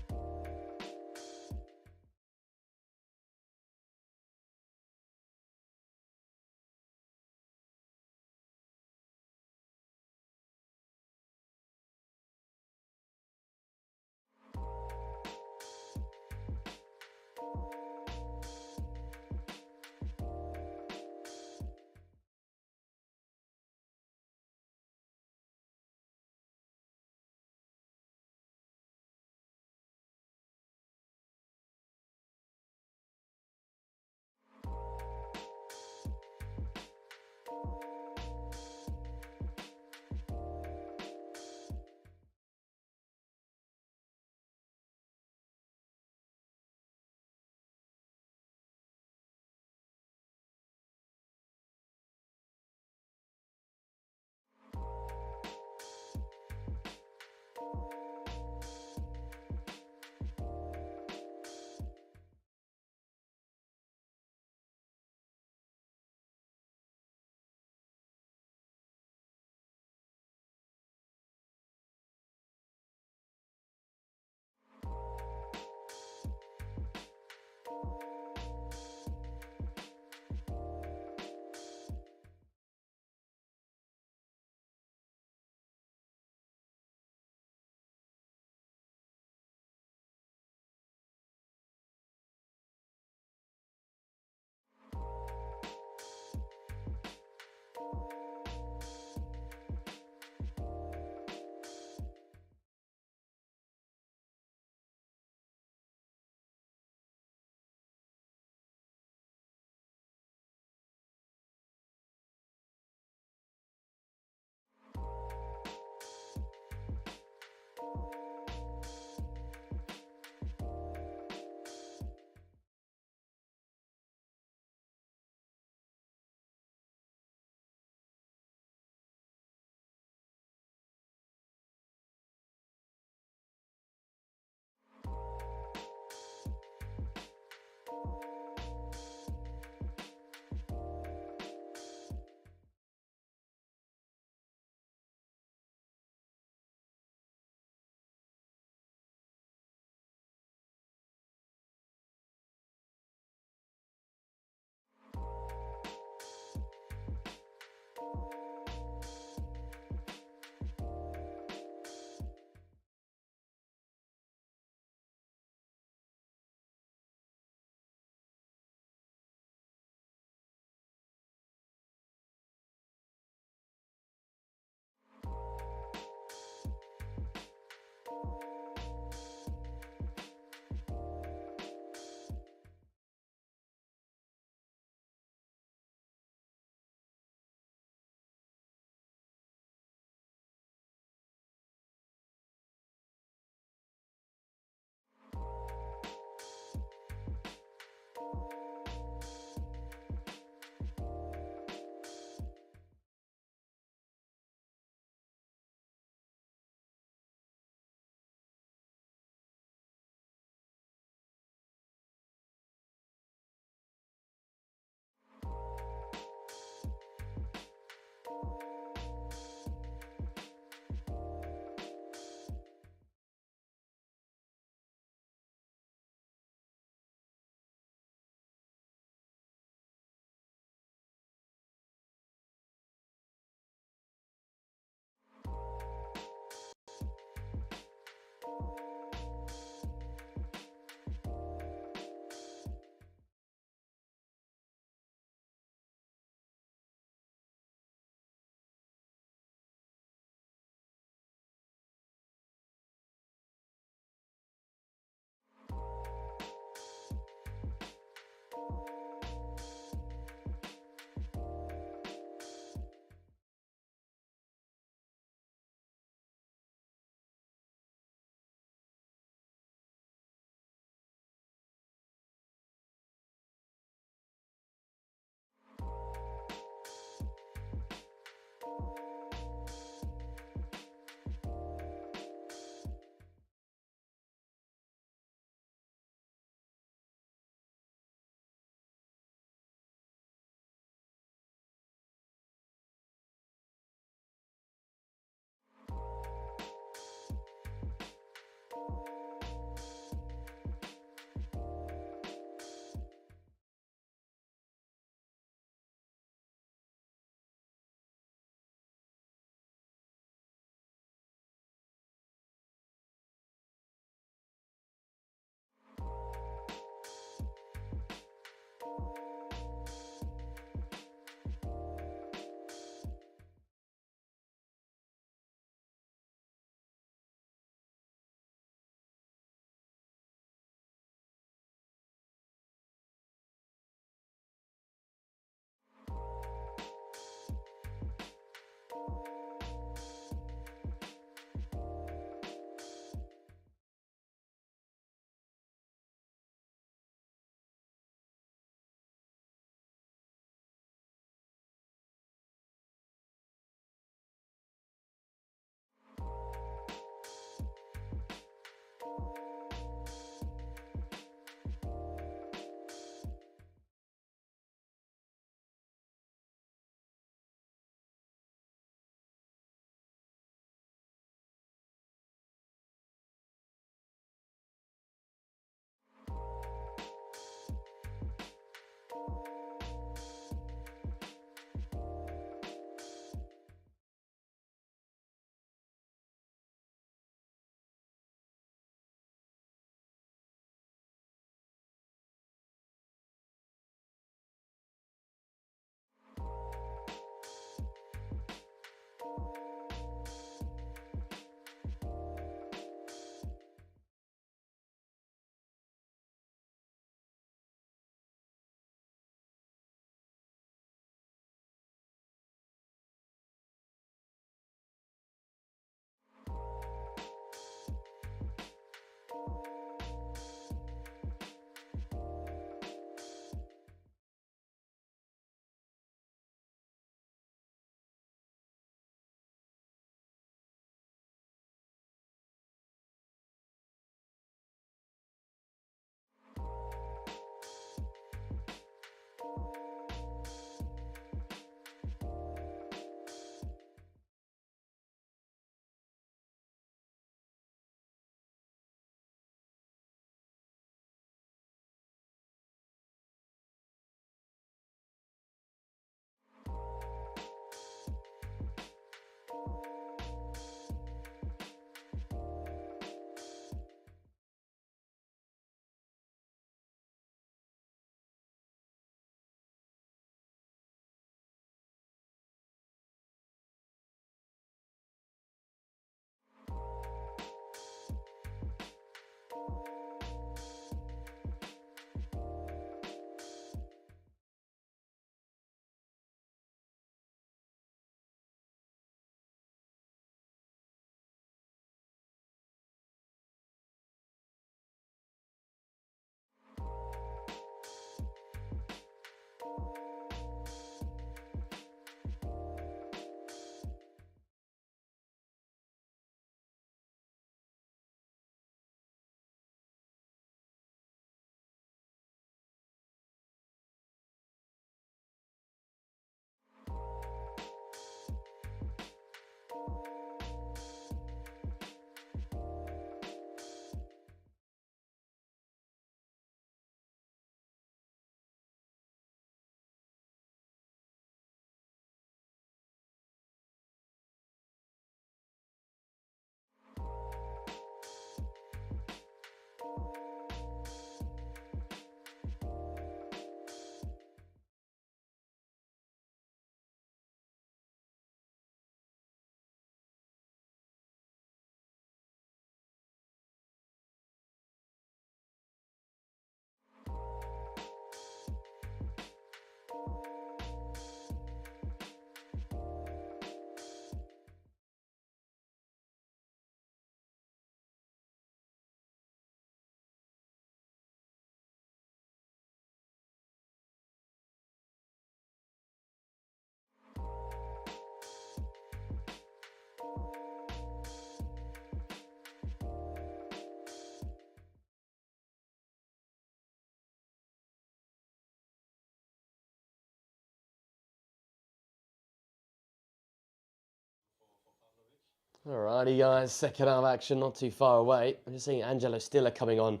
Alrighty, guys. Second half action, not too far away. I'm just seeing Angelo Stiller coming on.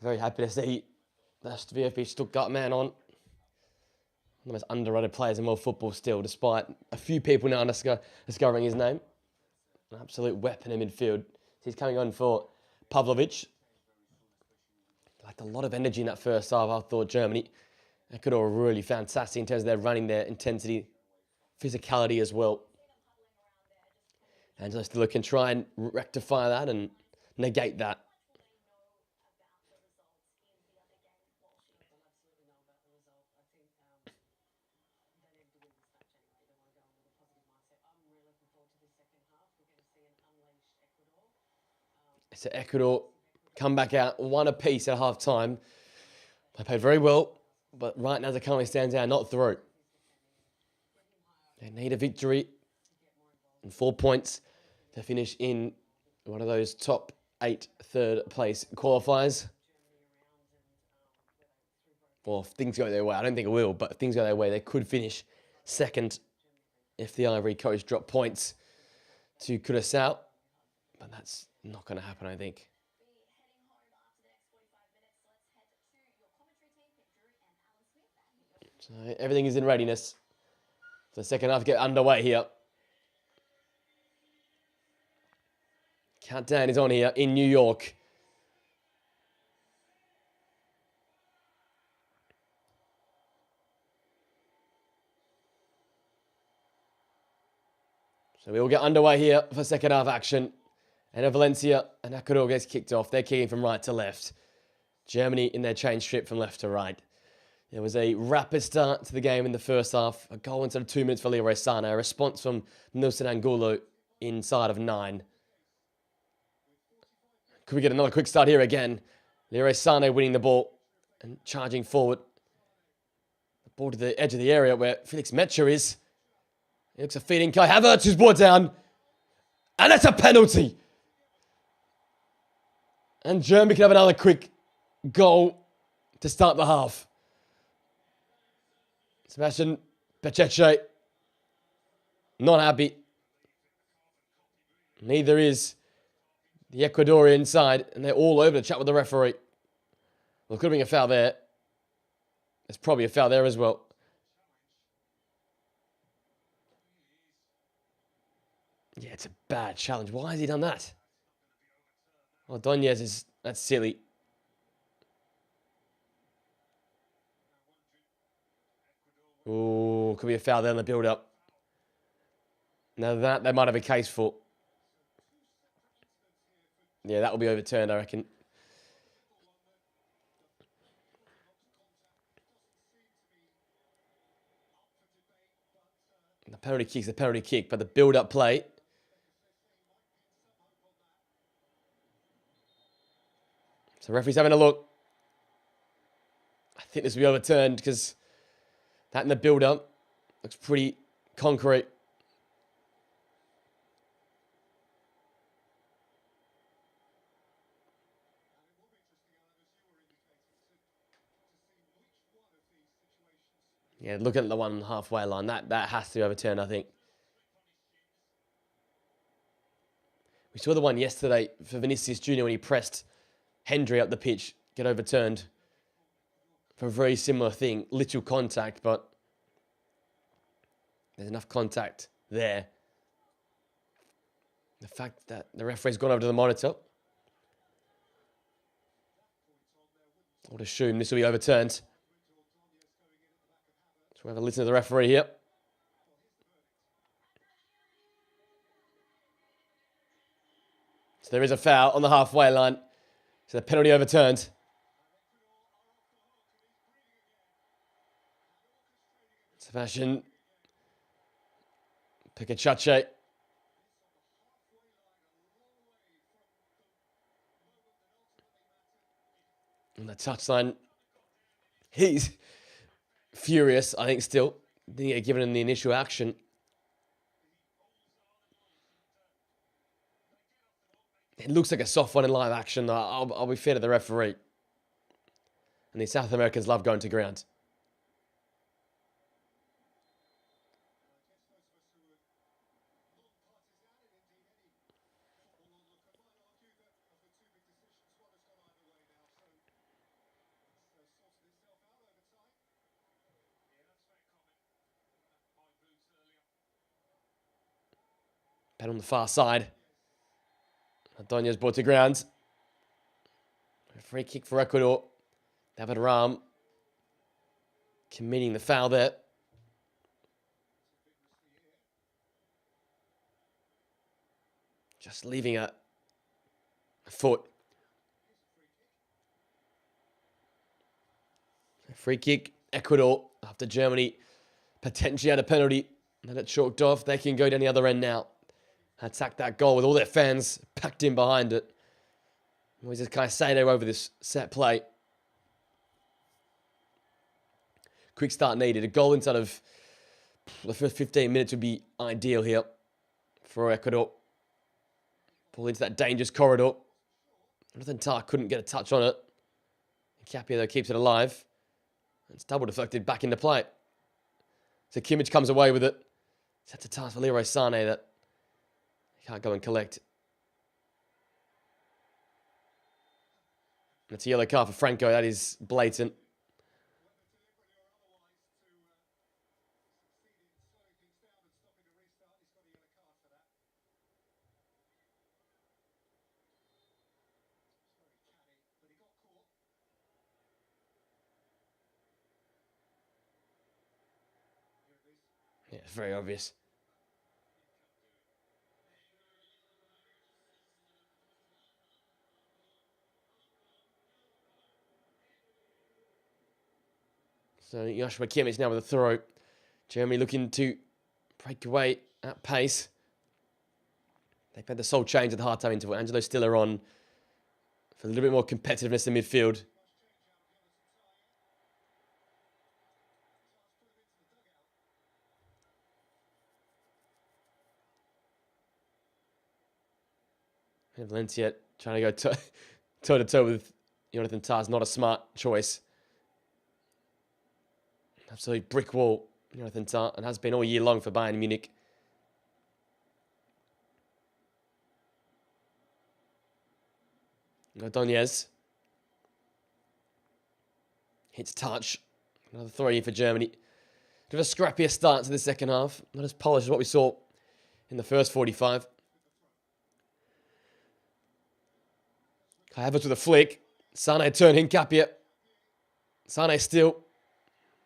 Very happy to see that VfB Stuttgart man on. One of the most underrated players in world football still, despite a few people now discovering his name. An absolute weapon in midfield. He's coming on for Pavlovic. Like a lot of energy in that first half. I thought Germany, ECUADOR were really fantastic in terms of their running, their intensity, physicality as well. Angelo Stiller can try and rectify that and negate that. So ECUADOR come back out, one apiece at half time. They played very well, but right now, as it currently stands out, not through. They need a victory and 4 points to finish in one of those top 8 third place qualifiers. Well, if things go their way, I don't think it will, but if things go their way, they could finish second if the Ivory Coast drop points to Curaçao. But that's not going to happen, I think. So everything is in readiness for the second half to get underway here. Countdown is on here in New York. So we will get underway here for second half action. And Valencia and ECUADOR gets kicked off. They're kicking from right to left. Germany in their change strip from left to right. There was a rapid start to the game in the first half. A goal inside of 2 minutes for Leroy Sané. A response from Nelson Angulo inside of 9. Could we get another quick start here again? Leroy Sané winning the ball and charging forward. The ball to the edge of the area where Felix Metscher is. He looks a feeding Kai Havertz, who's brought down. And that's a penalty. And Germany can have another quick goal to start the half. Sebastian Pecheche, not happy. Neither is the Ecuadorian side, and they're all over to chat with the referee. Well, could have been a foul there. There's probably a foul there as well. Yeah, it's a bad challenge. Why has he done that? Well, Donez that's silly. Ooh, could be a foul there in the build-up. Now that they might have a case for. Yeah, that will be overturned, I reckon. The penalty kick's a penalty kick, but the build-up play. So the referee's having a look. I think this will be overturned because that in the build-up looks pretty concrete. Yeah, look at the one halfway line. That has to be overturned, I think. We saw the one yesterday for Vinicius Jr. when he pressed Hendry up the pitch, get overturned for a very similar thing. Little contact, but there's enough contact there. The fact that the referee's gone over to the monitor. I would assume this will be overturned. So we'll have a listen to the referee here. So there is a foul on the halfway line. So the penalty overturned. Sebastian Pecheche. On the touchline. He's furious, I think, still. Didn't get given in the initial action. It looks like a soft one in live action. I'll be fair to the referee. And the South Americans love going to ground. Pad on the far side. Ordonez brought to ground. Free kick for Ecuador. David Ram committing the foul there. Just leaving a foot. Free kick, Ecuador, after Germany potentially had a penalty. Let it chalked off. They can go down the other end now. Attack that goal with all their fans packed in behind it. Moises Caicedo over this set play. Quick start needed. A goal inside of the first 15 minutes would be ideal here for Ecuador. Pull into that dangerous corridor. Jonathan Tah couldn't get a touch on it. Capia, though, keeps it alive. It's double deflected back into play. So Kimmich comes away with it. Sets a task for Leroy Sané that he can't go and collect. That's a yellow card for Franco. That is blatant. Yeah, it's very obvious. So Joshua Kimmich now with a throw. Germany looking to break away at pace. They've had the sole change at the half-time interval. Angelo Stiller on for a little bit more competitiveness in midfield. And Valencia trying to go toe-to-toe with Jonathan Tah is not a smart choice. Absolute brick wall, Jonathan Tah, and has been all year long for Bayern Munich. Ordonez hits touch. Another throw in for Germany. Bit of a scrappier start to the second half. Not as polished as what we saw in the first 45. Kai Havertz with a flick. Sané turn in, Capia. Sané still.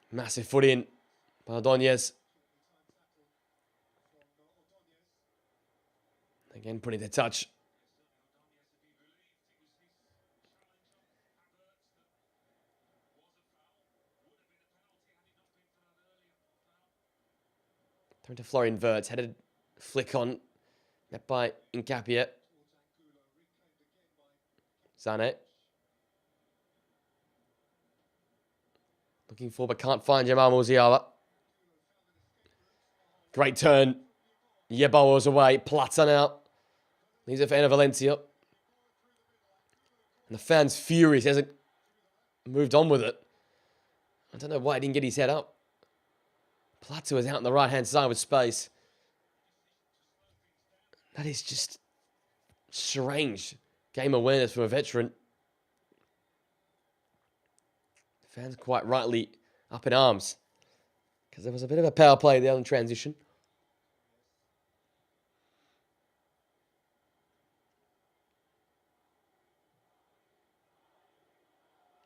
Massive foot in by Ordonez. Again, putting the touch. Turn to Florian Wirtz. Headed flick on. Met by Nkapia. Sané. Looking for, but can't find Jamal Musiala. Great turn. Yeboah's away. Plata now. Leaves it for Enner Valencia. And the fan's furious. He hasn't moved on with it. I don't know why he didn't get his head up. Plata was out on the right-hand side with space. That is just strange. Game awareness from a veteran. Fans quite rightly up in arms because there was a bit of a power play there in transition.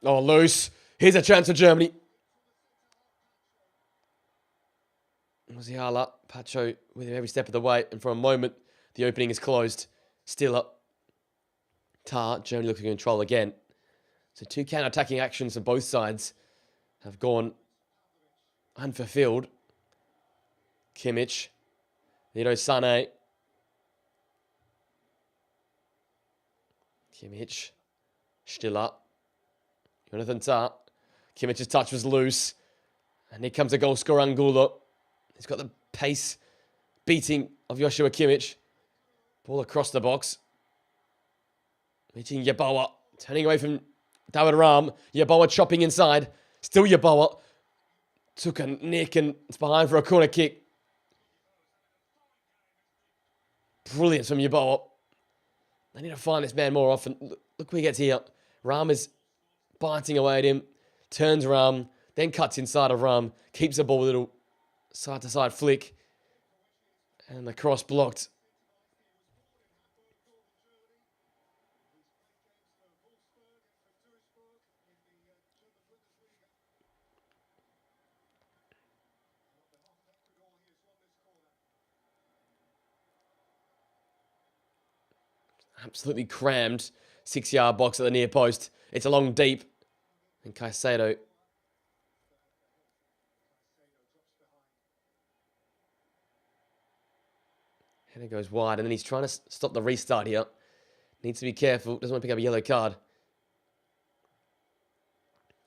Oh, loose. Here's a chance for Germany. Musiala, Pacho with him every step of the way, and for a moment the opening is closed. Still up. Tah, Germany looking to control again. So two counter-attacking actions on both sides have gone unfulfilled. Kimmich, Leroy Sané. Kimmich, Stiller, Jonathan Tah. Kimmich's touch was loose. And here comes the goal scorer Angulo. He's got the pace beating of Joshua Kimmich. Ball across the box. Meeting Yeboah. Turning away from David Ram. Yeboah chopping inside. Still Yeboah. Took a nick and it's behind for a corner kick. Brilliant from Yeboah. They need to find this man more often. Look where he gets here. Ram is biting away at him. Turns Ram. Then cuts inside of Ram. Keeps the ball with a little side-to-side flick. And the cross blocked Absolutely crammed. 6-yard box at the near post. It's a long deep. And Caicedo. Header goes wide, and then he's trying to stop the restart here. Needs to be careful. Doesn't want to pick up a yellow card.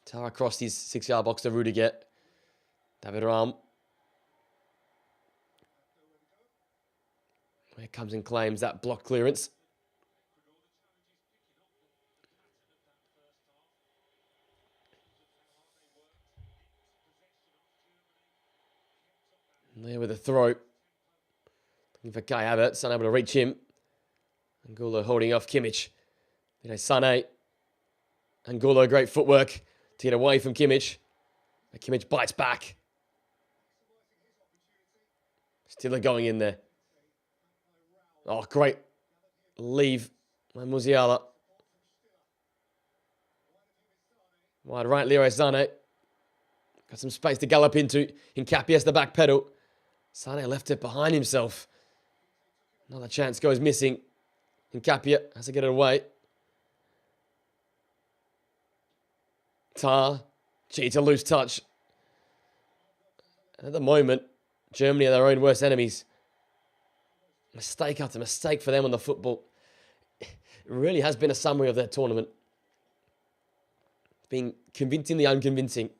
Tara crossed his 6-yard box to Rudiger. David Raum. Here comes and claims that block clearance. And there with a throw. Looking for Kai Havertz, unable to reach him. Angulo holding off Kimmich. Sané. Angulo, great footwork to get away from Kimmich. But Kimmich bites back. Still going in there. Oh, great leave by Musiala. Wide right, Leroy Sané. Got some space to gallop into. Hincapié has the back pedal. Sané left it behind himself. Another chance goes missing. Hincapié has to get it away. Tar. Cheats a loose touch. And at the moment, Germany are their own worst enemies. Mistake after mistake for them on the football. It really has been a summary of their tournament. It's been convincingly unconvincing.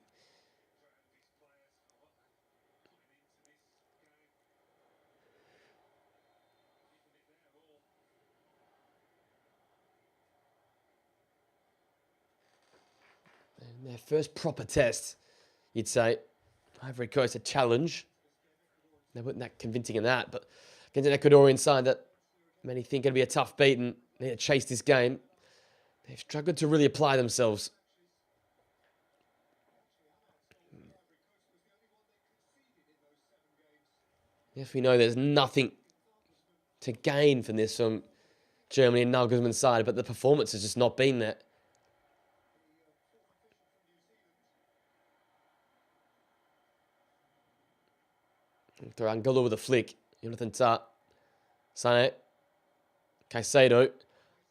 And their first proper test, you'd say. Ivory Coast, a challenge. They weren't that convincing in that, but against an Ecuadorian side that many think going to be a tough beat and need to chase this game, they've struggled to really apply themselves. Yes, we know there's nothing to gain from this from Germany and Nagelsmann's side, but the performance has just not been there. Throw Angulo with a flick. Jonathan Tah. Sané. Caicedo.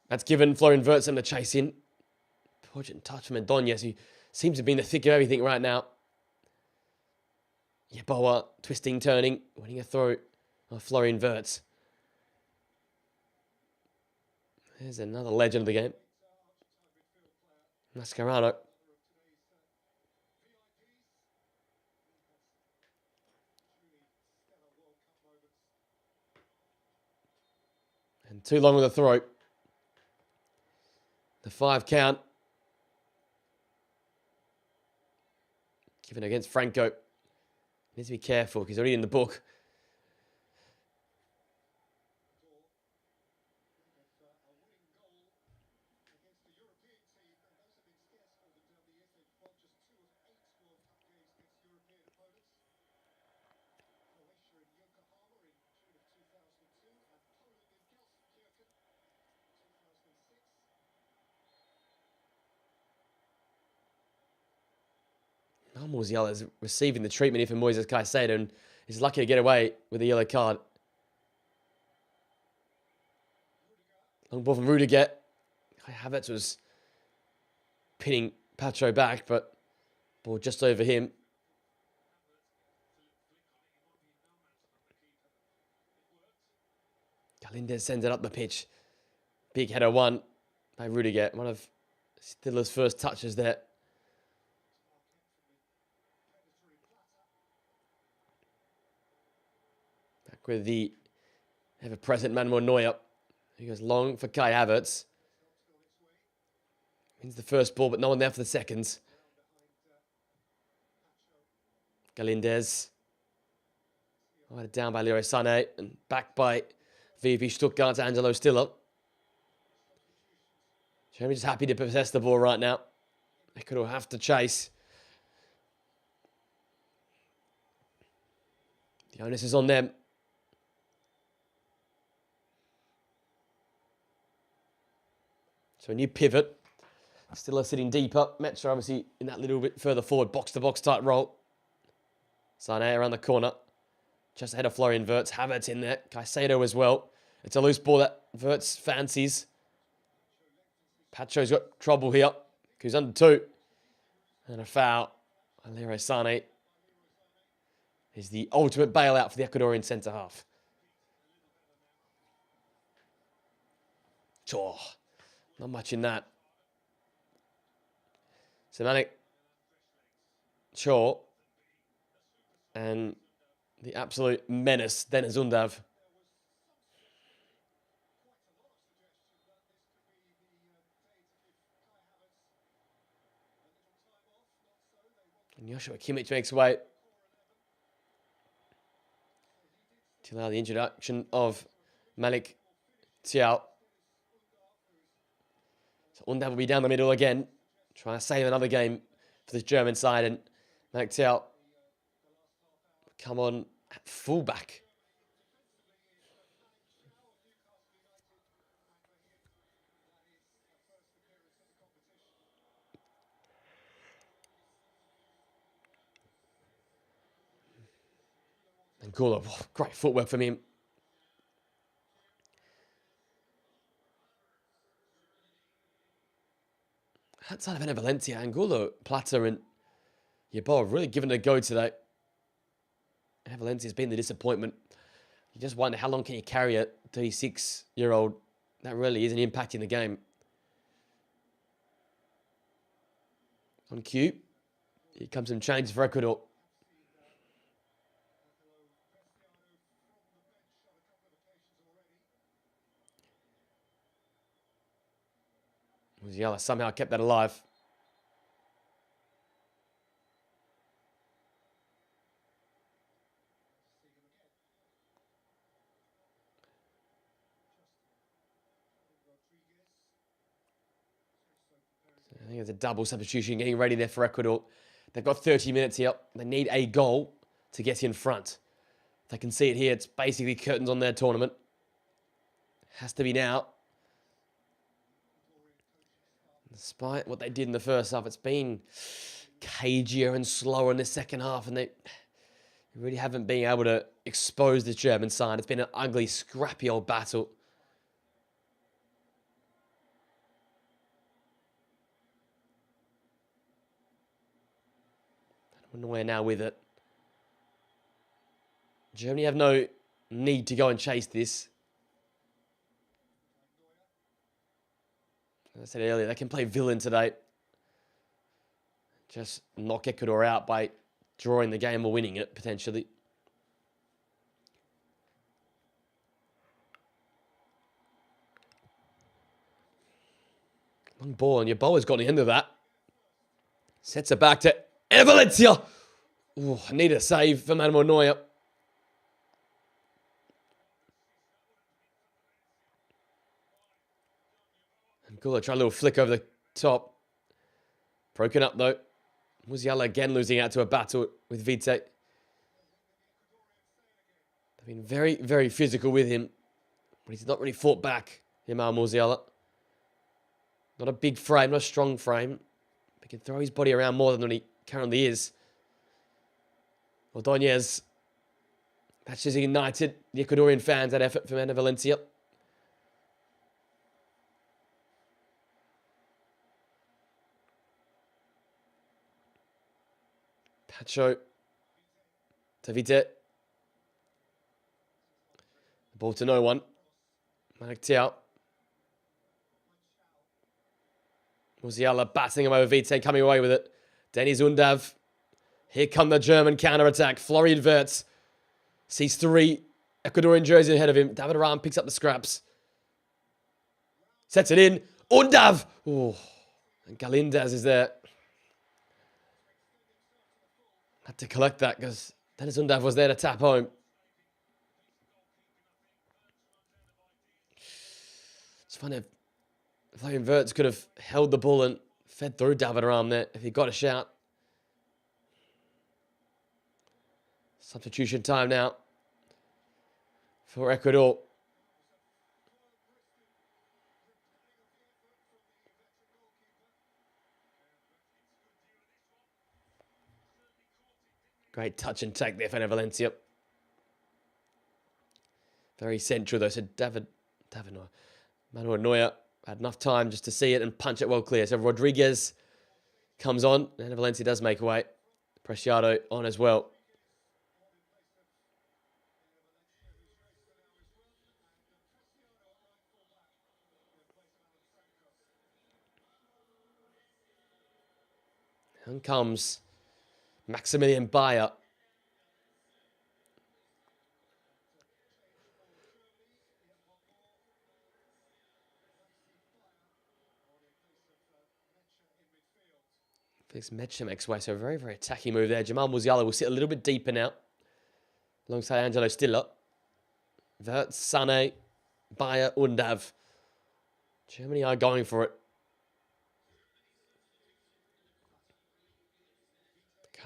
That's given Florian Wirtz the chase in. Poignant touch from Adonis, who seems to be in the thick of everything right now. Yeboah, twisting, turning, winning a throw of Florian Wirtz. There's another legend of the game. Mascherano. And too long with a throw. The 5 count. Given against Franco. Needs to be careful because he's already in the book. Musiala is receiving the treatment here from Moises Caicedo and is lucky to get away with a yellow card. Long ball from Rudiger. Kai Havertz was pinning Pacho back, but ball just over him. Galindez sends it up the pitch. Big header won by Rudiger. One of Stiller's first touches there. Back with the ever-present Manuel Neuer. He goes long for Kai Havertz. Wins the first ball, but no one there for the seconds. Galindez. Down by Leroy Sané and back by VV Stuttgart's Angelo Stiller. Germany just happy to possess the ball right now. They could all have to chase. The onus is on them. So a new pivot. Stiller sitting deeper. Metzer obviously in that little bit further forward, box-to-box type role. Sané around the corner. Just ahead of Florian Wirtz. Havertz in there. Caicedo as well. It's a loose ball that Wirtz fancies. Pacho's got trouble here. He's under 2. And a foul. Leroy Sané is the ultimate bailout for the Ecuadorian centre-half. Oh, not much in that. Semanik. Shaw. And the absolute menace, Dennis Undav. And Joshua Kimmich makes way to allow the introduction of Malik Thiaw. So Undav will be down the middle again, trying to save another game for this German side. And Malik Thiaw come on at fullback. And Gula, great footwork from him. Outside of Valencia, Angulo, Plata, and Yeboah have really given it a go today. Valencia's been the disappointment. You just wonder how long can you carry a 36-year-old that really isn't impacting the game. On cue, here comes some changes for Ecuador. Musiala somehow kept that alive. I think it's a double substitution getting ready there for Ecuador. They've got 30 minutes here. They need a goal to get in front. If they can see it here, it's basically curtains on their tournament. Has to be now. Despite what they did in the first half, it's been cagier and slower in the second half, and they really haven't been able to expose the German side. It's been an ugly, scrappy old battle. Nowhere now with it. Germany have no need to go and chase this. As I said earlier, they can play villain today. Just knock Ecuador out by drawing the game or winning it, potentially. Long ball, and Yeboah's got the end of that. Sets it back to Valencia. Oh, I need a save for Manuel Neuer. And Gula try a little flick over the top. Broken up though. Musiala again losing out to a battle with Vite. They've been very, very physical with him. But he's not really fought back, Jamal Musiala. Not a big frame, not a strong frame. But he can throw his body around more than he currently is. Ordóñez. That's just ignited the Ecuadorian fans, that effort from Valencia. Pacho. Tavite. The ball to no one. Malik Thiaw. Musiala batting him over Vite, coming away with it. Dennis Undav. Here come the German counter-attack. Florian Wirtz sees 3 Ecuadorian jerseys ahead of him. David Ram picks up the scraps. Sets it in. Undav! Oh, and Galindez is there. Had to collect that because Dennis Undav was there to tap home. It's funny if Florian Wirtz could have held the ball and fed through David Ram there if he got a shout. Substitution time now for Ecuador. Great touch and take there for Valencia. Very central though. So Manuel Neuer Had enough time just to see it and punch it well clear. So Rodriguez comes on, and Valencia does make away. Preciado on as well. And comes Maximilian Bayer. Felix Mecha makes way, so a very, very attacking move there. Jamal Musiala will sit a little bit deeper now, alongside Angelo Stiller. Vert, Sané, Bayer, Undav. Germany are going for it.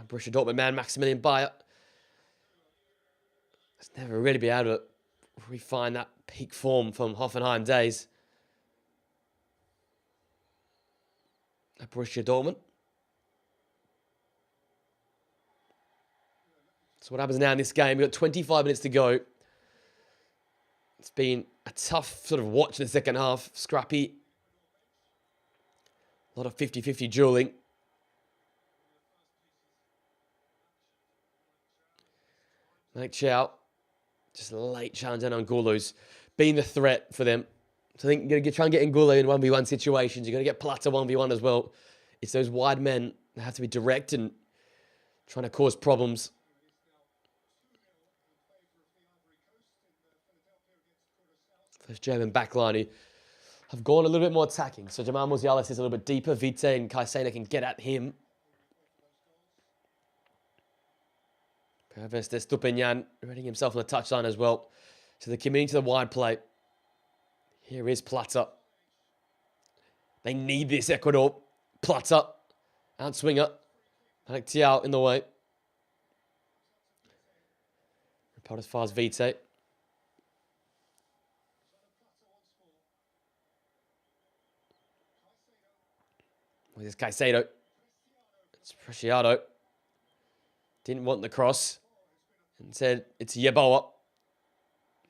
Borussia Dortmund man, Maximilian Bayer. Has never really been able to refine that peak form from Hoffenheim days at Borussia Dortmund. So what happens now in this game? We've got 25 minutes to go. It's been a tough sort of watch in the second half. Scrappy. A lot of 50-50 dueling. Malik Chow. Just a late challenge on Angulo's been the threat for them. So I think you're going to try and get Angulo in 1v1 situations. You're going to get Plata 1v1 as well. It's those wide men that have to be direct and trying to cause problems. First German backline who have gone a little bit more attacking. So Jamal Musiala is a little bit deeper. Vite and Caicedo can get at him. Pervis de Stupinian reading himself on the touchline as well. So they're committing to the wide play. Here is Plata. They need this, Ecuador. Plata. Outswinger. Malik Tiao in the way. Report as far as Vite. With Caicedo. It's Preciado. Didn't want the cross. And said, it's Yeboah.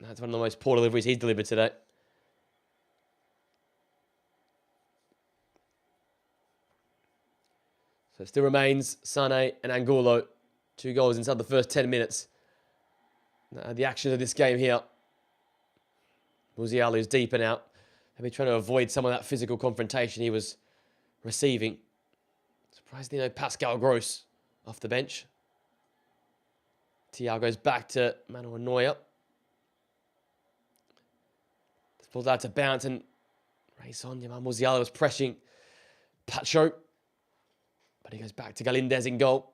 That's one of the most poor deliveries he's delivered today. So it still remains Sané and Angulo. 2 goals inside the first 10 minutes. The action of this game here. Musiala is deeper now. They'll be trying to avoid some of that physical confrontation he was receiving. Surprisingly, no Pascal Gross off the bench. Thiago goes back to Manuel Neuer. This ball's out to bounce and race on. Jamal Musiala was pressing Pacho. But he goes back to Galindez in goal.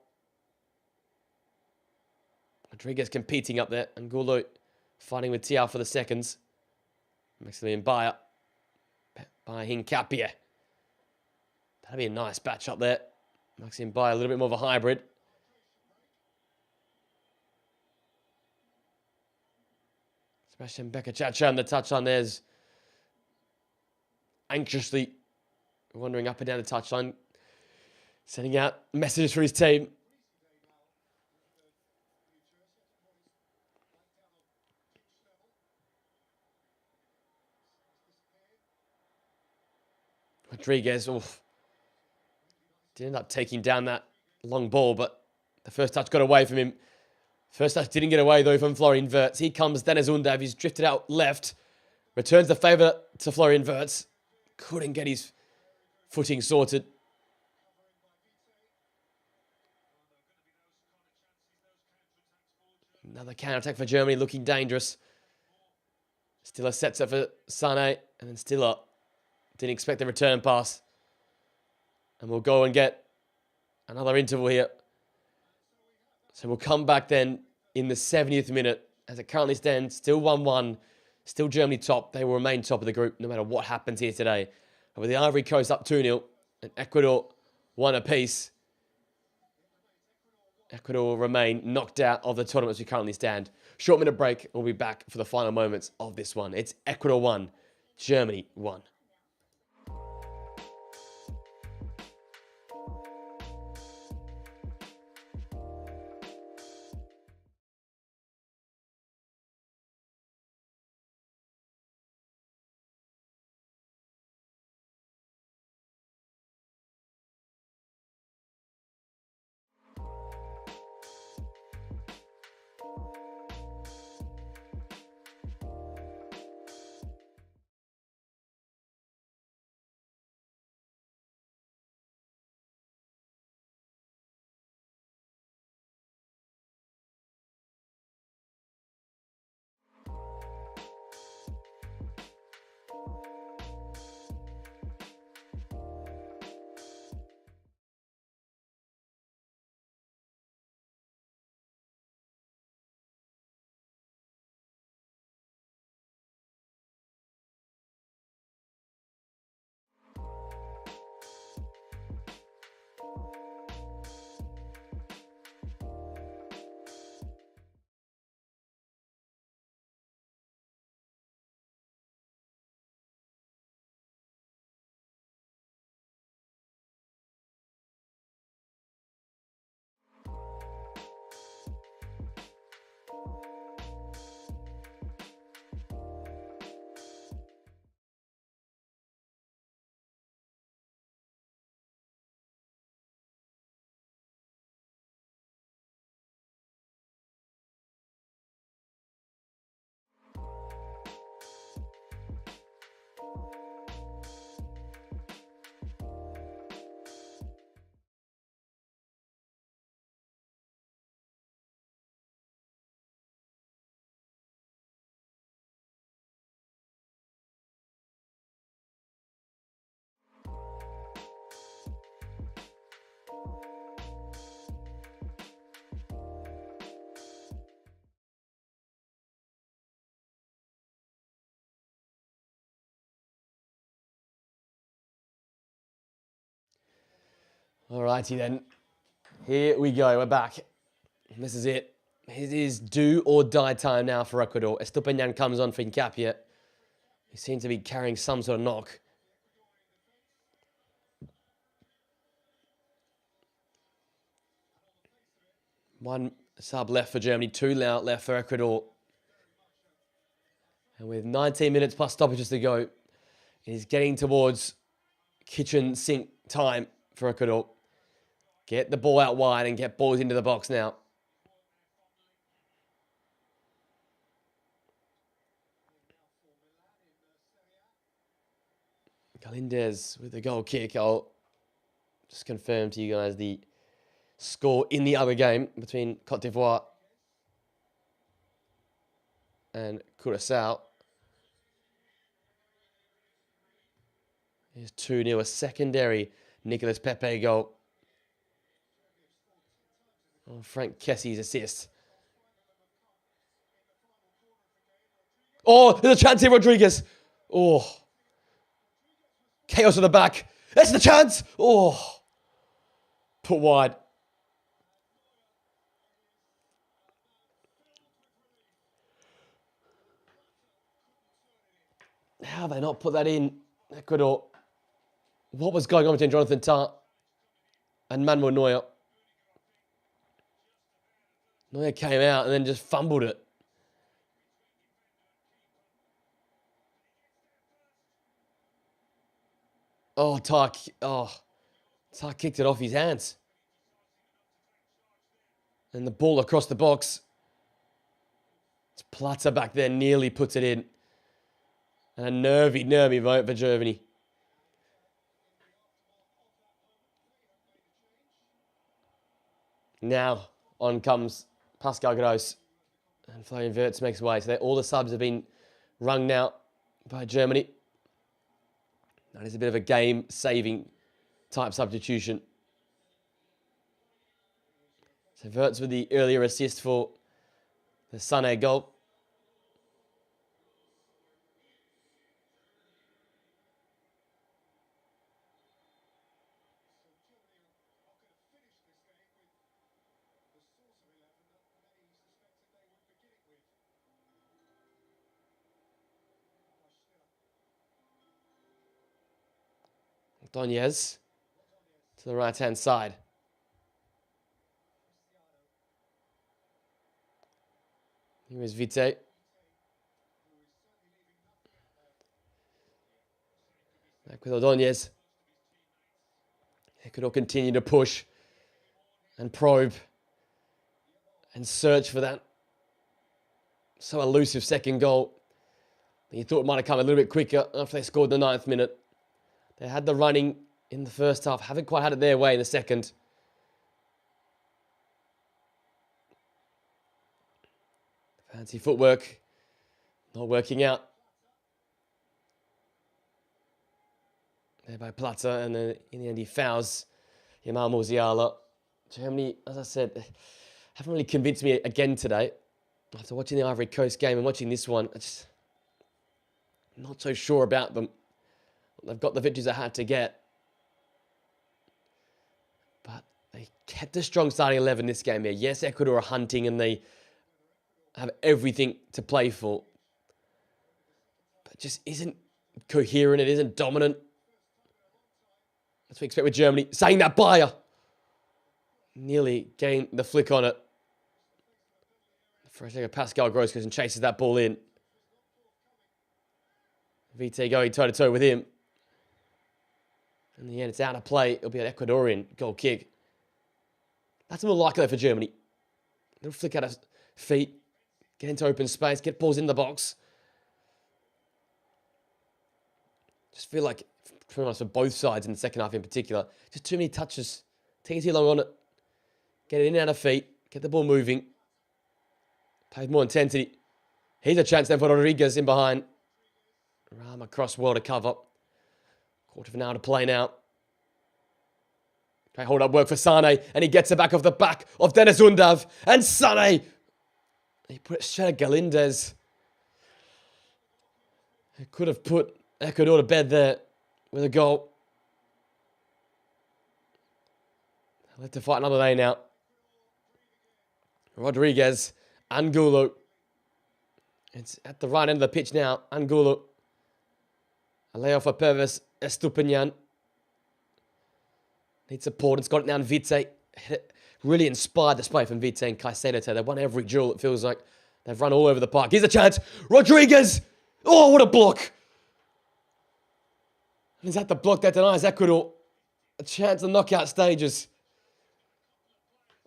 Rodriguez competing up there. Angulo fighting with Thiago for the seconds. Maximilian Bayer. By Hincapie. That'd be a nice batch up there. Maximilian Bayer, a little bit more of a hybrid. Sebastian Becker-Chacha on the touchline. There's anxiously wandering up and down the touchline, sending out messages for his team. Rodriguez, did end up taking down that long ball, but the first touch got away from him. First touch didn't get away, though, from Florian Wirtz. Here comes Dennis Undav. He's drifted out left. Returns the favour to Florian Wirtz. Couldn't get his footing sorted. Another counter-attack for Germany, looking dangerous. Stiller sets up for Sané, and then Stiller didn't expect the return pass. And we'll go and get another interval here. So we'll come back then in the 70th minute. As it currently stands, still 1-1. Still Germany top. They will remain top of the group no matter what happens here today. And with the Ivory Coast up 2-0 and Ecuador 1 apiece, Ecuador will remain knocked out of the tournament as we currently stand. Short minute break. We'll be back for the final moments of this one. It's Ecuador 1, Germany 1. Alrighty then. Here we go. We're back. This is it. It is do or die time now for Ecuador. Estupiñán comes on for Hincapié. He seems to be carrying some sort of knock. One sub left for Germany, two left for Ecuador. And with 19 minutes plus stoppages to go, it is getting towards kitchen sink time for Ecuador. Get the ball out wide and get balls into the box now. Galindez with the goal kick. I'll just confirm to you guys the score in the other game between Côte d'Ivoire and Curaçao. Here's 2-0, a secondary Nicolas Pepe goal. Oh, Frank Kessie's assist. Oh, there's a chance here, Rodriguez. Oh. Chaos at the back. That's the chance. Oh. Put wide. How have they not put that in? Ecuador. What was going on between Jonathan Tah and Manuel Neuer? Neuer came out and then just fumbled it. Oh, Tah kicked it off his hands. And the ball across the box. It's Platter back there, nearly puts it in. And a nervy vote for Germany. Now, on comes Pascal Gross. And Florian Wirtz makes way. So all the subs have been rung now by Germany. That is a bit of a game-saving type substitution. So Wirtz with the earlier assist for the Sané goal. Donez to the right-hand side. Here is Vite. Back with Ordóñez. Ecuador continue to push and probe and search for that so elusive second goal. You thought it might have come a little bit quicker after they scored the 9th minute. They had the running in the first half. Haven't quite had it their way in the second. Fancy footwork. Not working out. There by Platter. And then in the end he fouls Jamal Musiala. Germany, as I said, haven't really convinced me again today. After watching the Ivory Coast game and watching this one, I'm just not so sure about them. They've got the victories they had to get. But they kept a strong starting 11 this game here. Yes, Ecuador are hunting and they have everything to play for. But it just isn't coherent. It isn't dominant. That's what we expect with Germany. Saying that Bayer nearly gained the flick on it. For a second, Pascal Gross goes and chases that ball in. Vite going toe-to-toe with him. In the end, it's out of play. It'll be an Ecuadorian goal kick. That's more likely for Germany. They'll flick out of feet, get into open space, get balls in the box. Just feel like, pretty much for both sides in the second half in particular, just too many touches. Taking too long on it. Get it in and out of feet. Get the ball moving. Play more intensity. Here's a chance then for Rodriguez in behind. Ram across well to cover. Quarter of an hour to play now. Okay, hold up work for Sané. And he gets it back off the back of Dennis Undav. And Sané. He put it straight at Galindez. He could have put Ecuador to bed there with a goal. Let to fight another day now. Rodriguez, Angulo. It's at the right end of the pitch now. Angulo. A layoff for Pervis Estupinian. Needs support. It's got it now in Vite. Really inspired display from Vite and Caicedo. They've won every duel, it feels like. They've run all over the park. Here's a chance. Rodriguez! Oh, what a block! And is that the block that denies Ecuador a chance of knockout stages?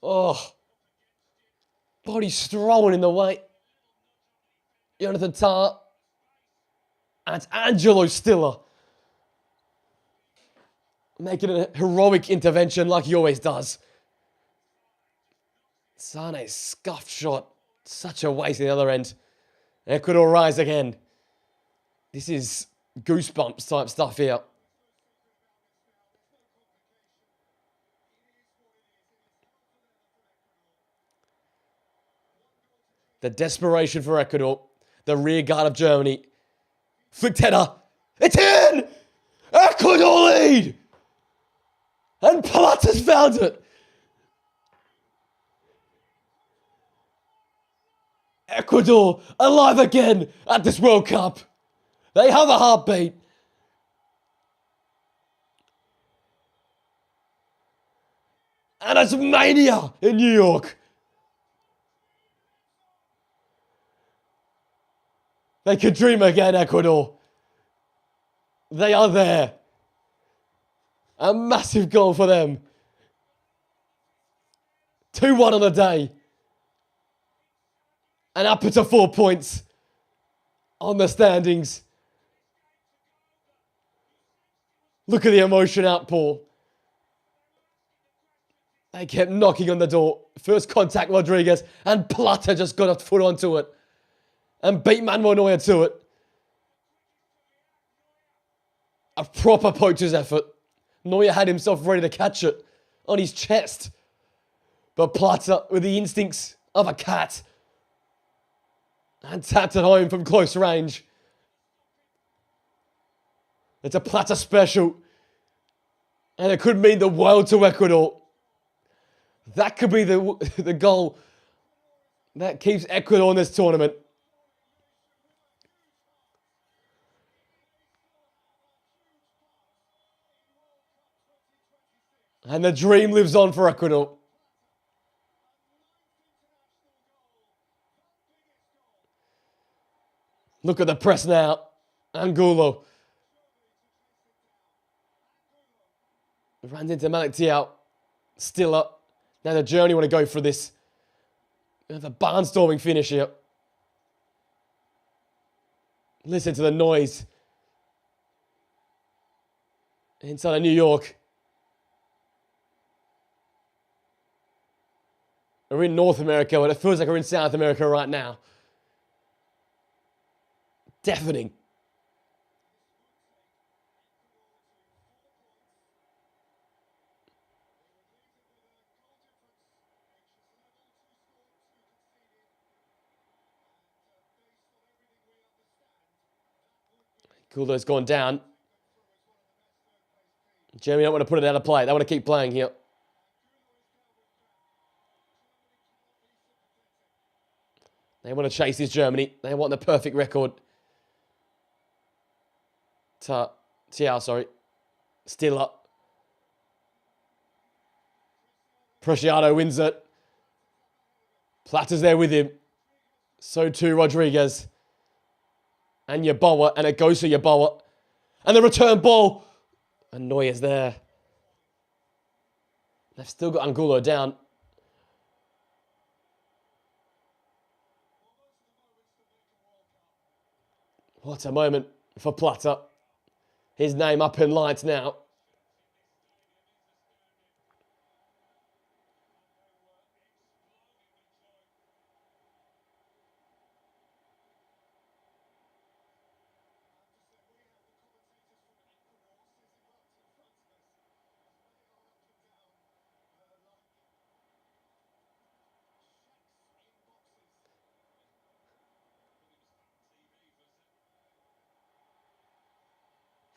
Oh. Body strolling in the way. Jonathan Tah. And it's Angelo Stiller. Making a heroic intervention like he always does. Sane's scuffed shot. Such a waste at the other end. Ecuador rise again. This is goosebumps type stuff here. The desperation for Ecuador. The rear guard of Germany. Flicked header. It's in! Ecuador lead! And Plata's found it. Ecuador alive again at this World Cup. They have a heartbeat. And it's mania in New York. They could dream again, Ecuador. They are there. A massive goal for them. 2-1 on the day. And up to 4 points on the standings. Look at the emotion outpour. They kept knocking on the door. First contact, Rodriguez. And Plata just got a foot onto it. And beat Manuel Neuer to it. A proper poacher's effort. Neuer had himself ready to catch it on his chest. But Plata, with the instincts of a cat, and tapped it home from close range. It's a Plata special. And it could mean the world to Ecuador. That could be the goal that keeps Ecuador in this tournament. And the dream lives on for Ecuador. Look at the press now. Angulo. Runs into Malik Tiao. Still up. Now the Germany want to go for this. We have a barnstorming finish here. Listen to the noise. Inside of New York. We're in North America, but it feels like we're in South America right now. Deafening. Kulo's gone down. Germany don't want to put it out of play. They want to keep playing here. They want to chase this Germany. They want the perfect record. Tiao, sorry. Still up. Preciado wins it. Plata's there with him. So too Rodriguez. And Yeboah. And it goes to Yeboah. And the return ball. And Neuer's there. They've still got Angulo down. What a moment for Plata. His name up in lights now.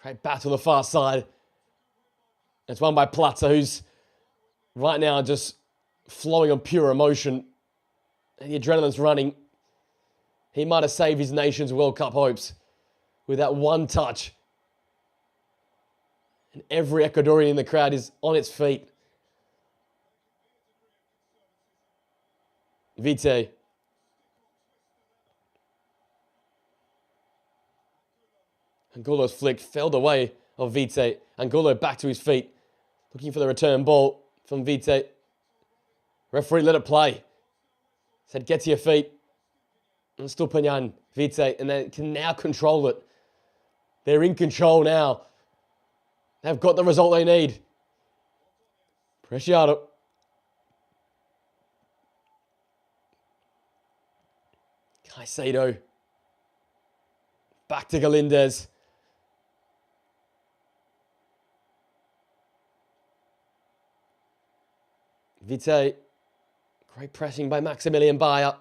Great battle on the far side. It's won by Plata, who's right now just flowing on pure emotion. And the adrenaline's running. He might have saved his nation's World Cup hopes with that one touch. And every Ecuadorian in the crowd is on its feet. Vite. Angulo's flick fell away of Vite. Angulo back to his feet, looking for the return ball from Vite. Referee let it play. Said, get to your feet. And Stupanyan, Vite, and they can now control it. They're in control now. They've got the result they need. Preciado. Caicedo. Back to Galindez. Vite. Great pressing by Maximilian Bayer,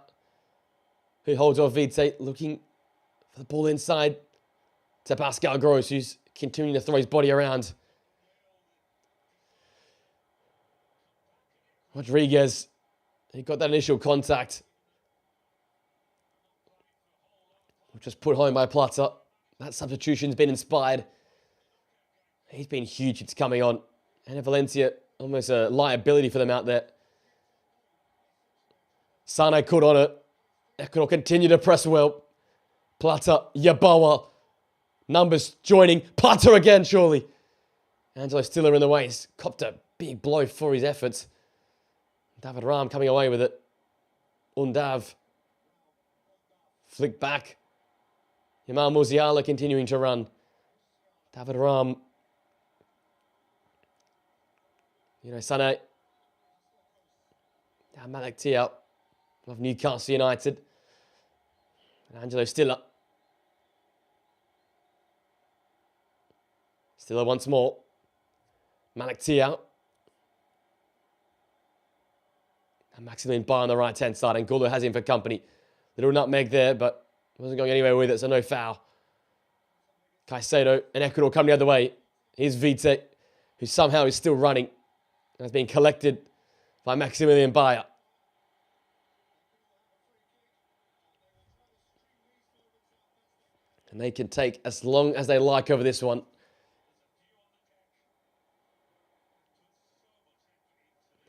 who holds off Vite, looking for the ball inside to Pascal Gross, who's continuing to throw his body around. Rodriguez, he got that initial contact, which was put home by Plata. That substitution's been inspired. He's been huge. It's coming on. And Valencia, almost a liability for them out there. Sane caught on it. Ecuador continue to press well. Plata, Yabawa. Numbers joining. Plata again, surely. Angelo Stiller in the way. He's copped a big blow for his efforts. David Ram coming away with it. Undav. Flick back. Yamal Musiala continuing to run. David Ram. Sane. Malak Tiao of Newcastle United. And Angelo Stiller. Stiller once more. Malak Tiao. And Maximilian Bayer on the right-hand side. And Angulo has him for company. Little nutmeg there, but wasn't going anywhere with it, so no foul. Caicedo and Ecuador come the other way. Here's Vite, who somehow is still running. And has been collected by Maximilian Bayer. And they can take as long as they like over this one.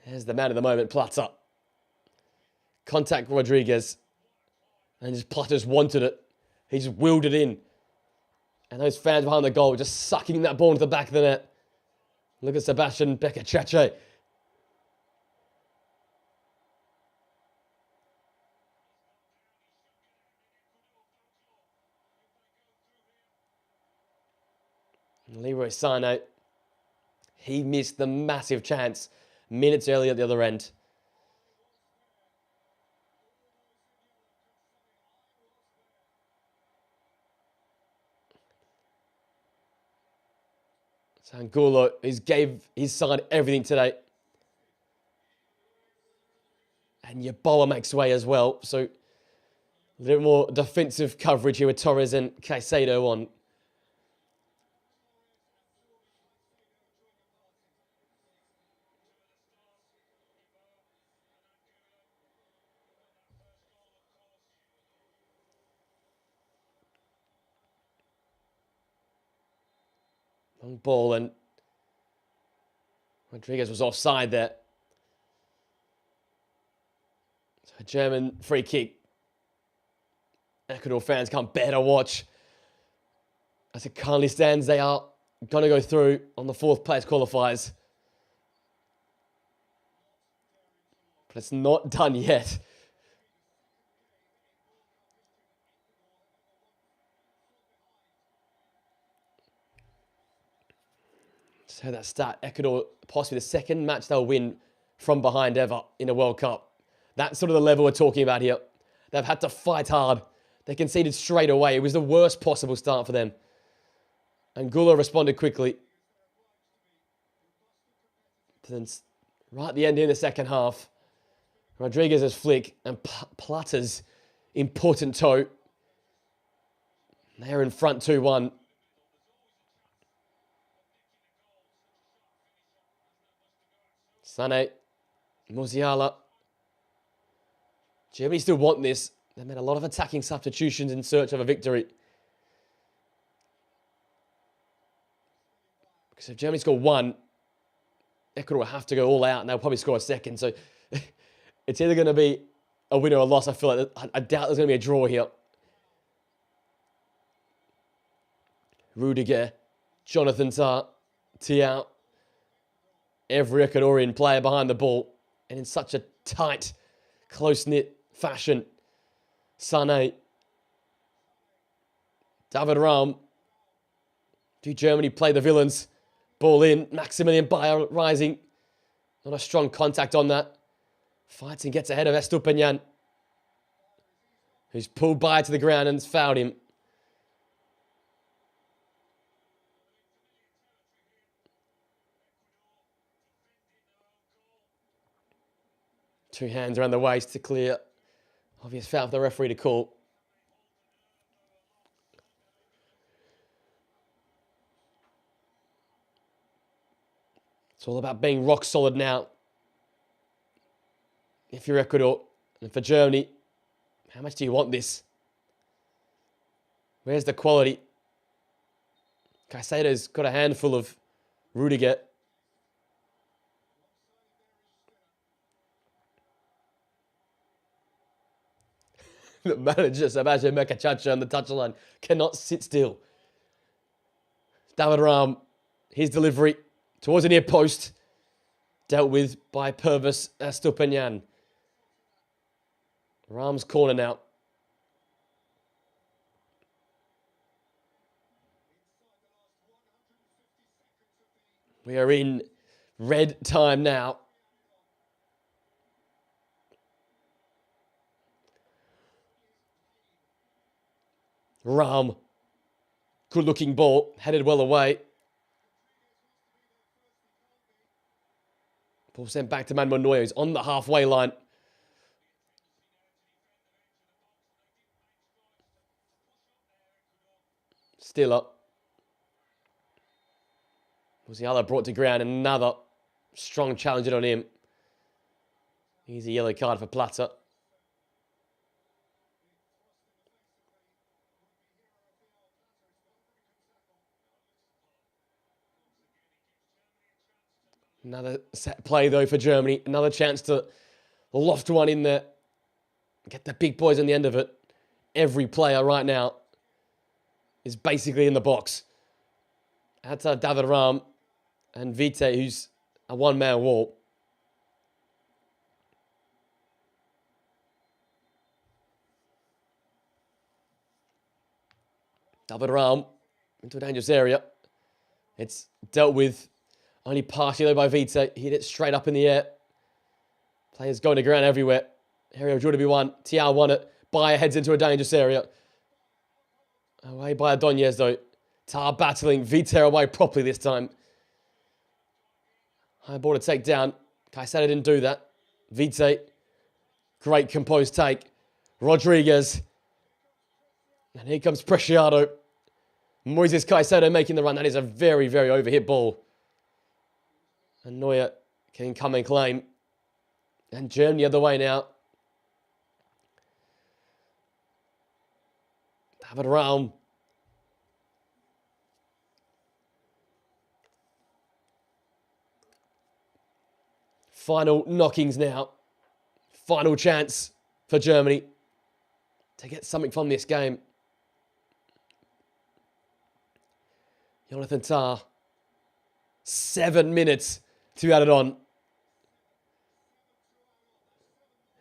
There's the man of the moment, Plata. Contact Rodriguez. And just Plata's wanted it. He just willed it in. And those fans behind the goal just sucking that ball into the back of the net. Look at Sebastian Becacheche. Leroy Sane, he missed the massive chance minutes earlier at the other end. So Angulo, he gave his side everything today. And Yaboa makes way as well. So a little more defensive coverage here with Torres and Caicedo on. Long ball, and Rodriguez was offside there. So a German free kick. Ecuador fans can't bear to watch. As it currently stands, they are going to go through on the fourth place qualifiers. But it's not done yet. So that start, Ecuador, possibly the second match they'll win from behind ever in a World Cup. That's sort of the level we're talking about here. They've had to fight hard. They conceded straight away. It was the worst possible start for them. Angulo responded quickly. Then right at the end in the second half, Rodriguez's flick and Plata's important toe. They're in front 2-1. Sané. Musiala. Germany still want this. They made a lot of attacking substitutions in search of a victory. Because if Germany score one, Ecuador will have to go all out and they'll probably score a second. So it's either going to be a win or a loss. I feel like I doubt there's going to be a draw here. Rudiger, Jonathan Tah, Thiaw. Every Ecuadorian player behind the ball. And in such a tight, close-knit fashion. Sané. David Raum. Do Germany play the villains? Ball in. Maximilian Bayer rising. Not a strong contact on that. Fights and gets ahead of Estupiñán, who's pulled Bayer to the ground and has fouled him. Two hands around the waist to clear. Obvious foul for the referee to call. It's all about being rock solid now. If you're Ecuador, and for Germany, how much do you want this? Where's the quality? Caicedo's got a handful of Rudiger. The manager, Sebastian Mecachacha, on the touchline cannot sit still. David Raum, his delivery towards the near post, dealt with by Pervis Estupiñán. Raum's corner now. We are in red time now. Raum, good looking ball, headed well away. Ball sent back to Manuel Neuer, who's on the halfway line. Still up. Musiala brought to ground, another strong challenge on him. Easy yellow card for Plata. Another set play, though, for Germany. Another chance to loft one in there. Get the big boys on the end of it. Every player right now is basically in the box. Outside David Raum and Vite, who's a one-man wall. David Raum into a dangerous area. It's dealt with only partially though by Vite. Hit it straight up in the air. Players going to ground everywhere. Area drew to be won. Thiaw won it. Bayer heads into a dangerous area. Away by Adonez though. Tah battling. Vite away properly this time. High ball to take down. Caicedo didn't do that. Vite. Great composed take. Rodriguez. And here comes Preciado. Moises Caicedo making the run. That is a very, very overhit ball. And Neuer can come and claim. And Germany the other way now. David Raum. Final knockings now. Final chance for Germany to get something from this game. Jonathan Tah. 7 minutes to be added on.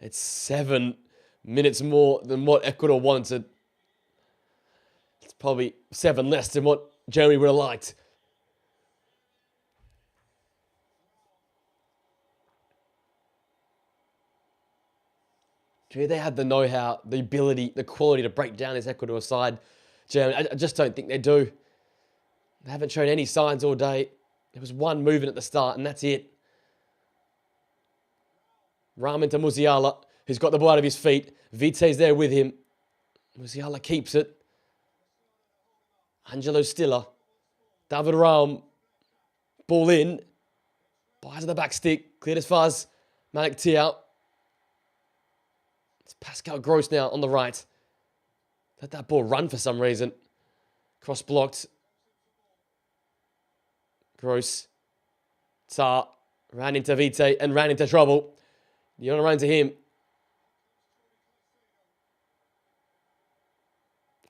It's 7 minutes more than what Ecuador wanted. It's probably 7 less than what Germany would have liked. Gee, they had the know-how, the ability, the quality to break down this Ecuador side. Germany, I just don't think they do. They haven't shown any signs all day. There was one movement at the start, and that's it. Raum into Musiala, who's got the ball out of his feet. Vite's there with him. Musiala keeps it. Angelo Stiller. David Raum. Ball in. Buys the back stick. Cleared as far as Malik Tiao. It's Pascal Gross now on the right. Let that ball run for some reason. Cross blocked. Gross. Tar ran into Vite and ran into trouble. You want to run to him.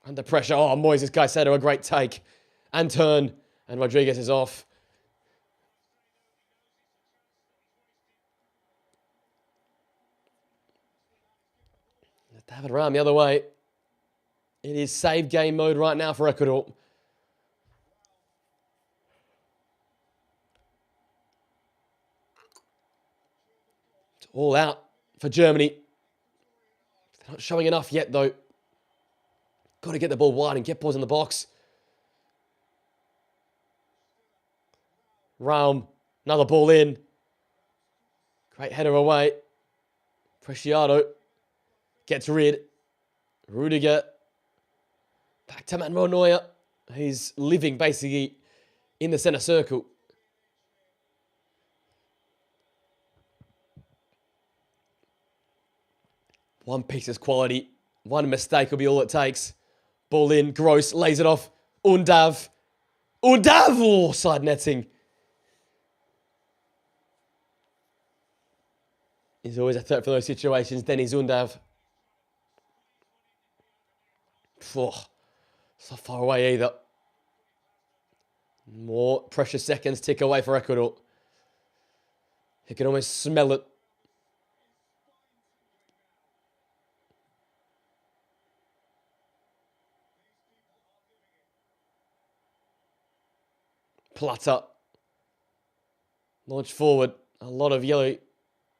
Under pressure. Oh, Moises Caicedo, a great take. And turn. And Rodriguez is off. David Ram the other way. It is save game mode right now for Ecuador. It's all out for Germany. They're not showing enough yet, though. Got to get the ball wide and get balls in the box. Raum, another ball in. Great header away. Preciado gets rid. Rudiger. Back to Manuel Neuer. He's living basically in the centre circle. One piece is quality. One mistake will be all it takes. Ball in. Gross lays it off. Undav. Oh, side netting. He's always a threat for those situations. Then he's Undav. Oh, it's not far away either. More precious seconds tick away for Ecuador. You can almost smell it. Plata. Launch forward. A lot of yellow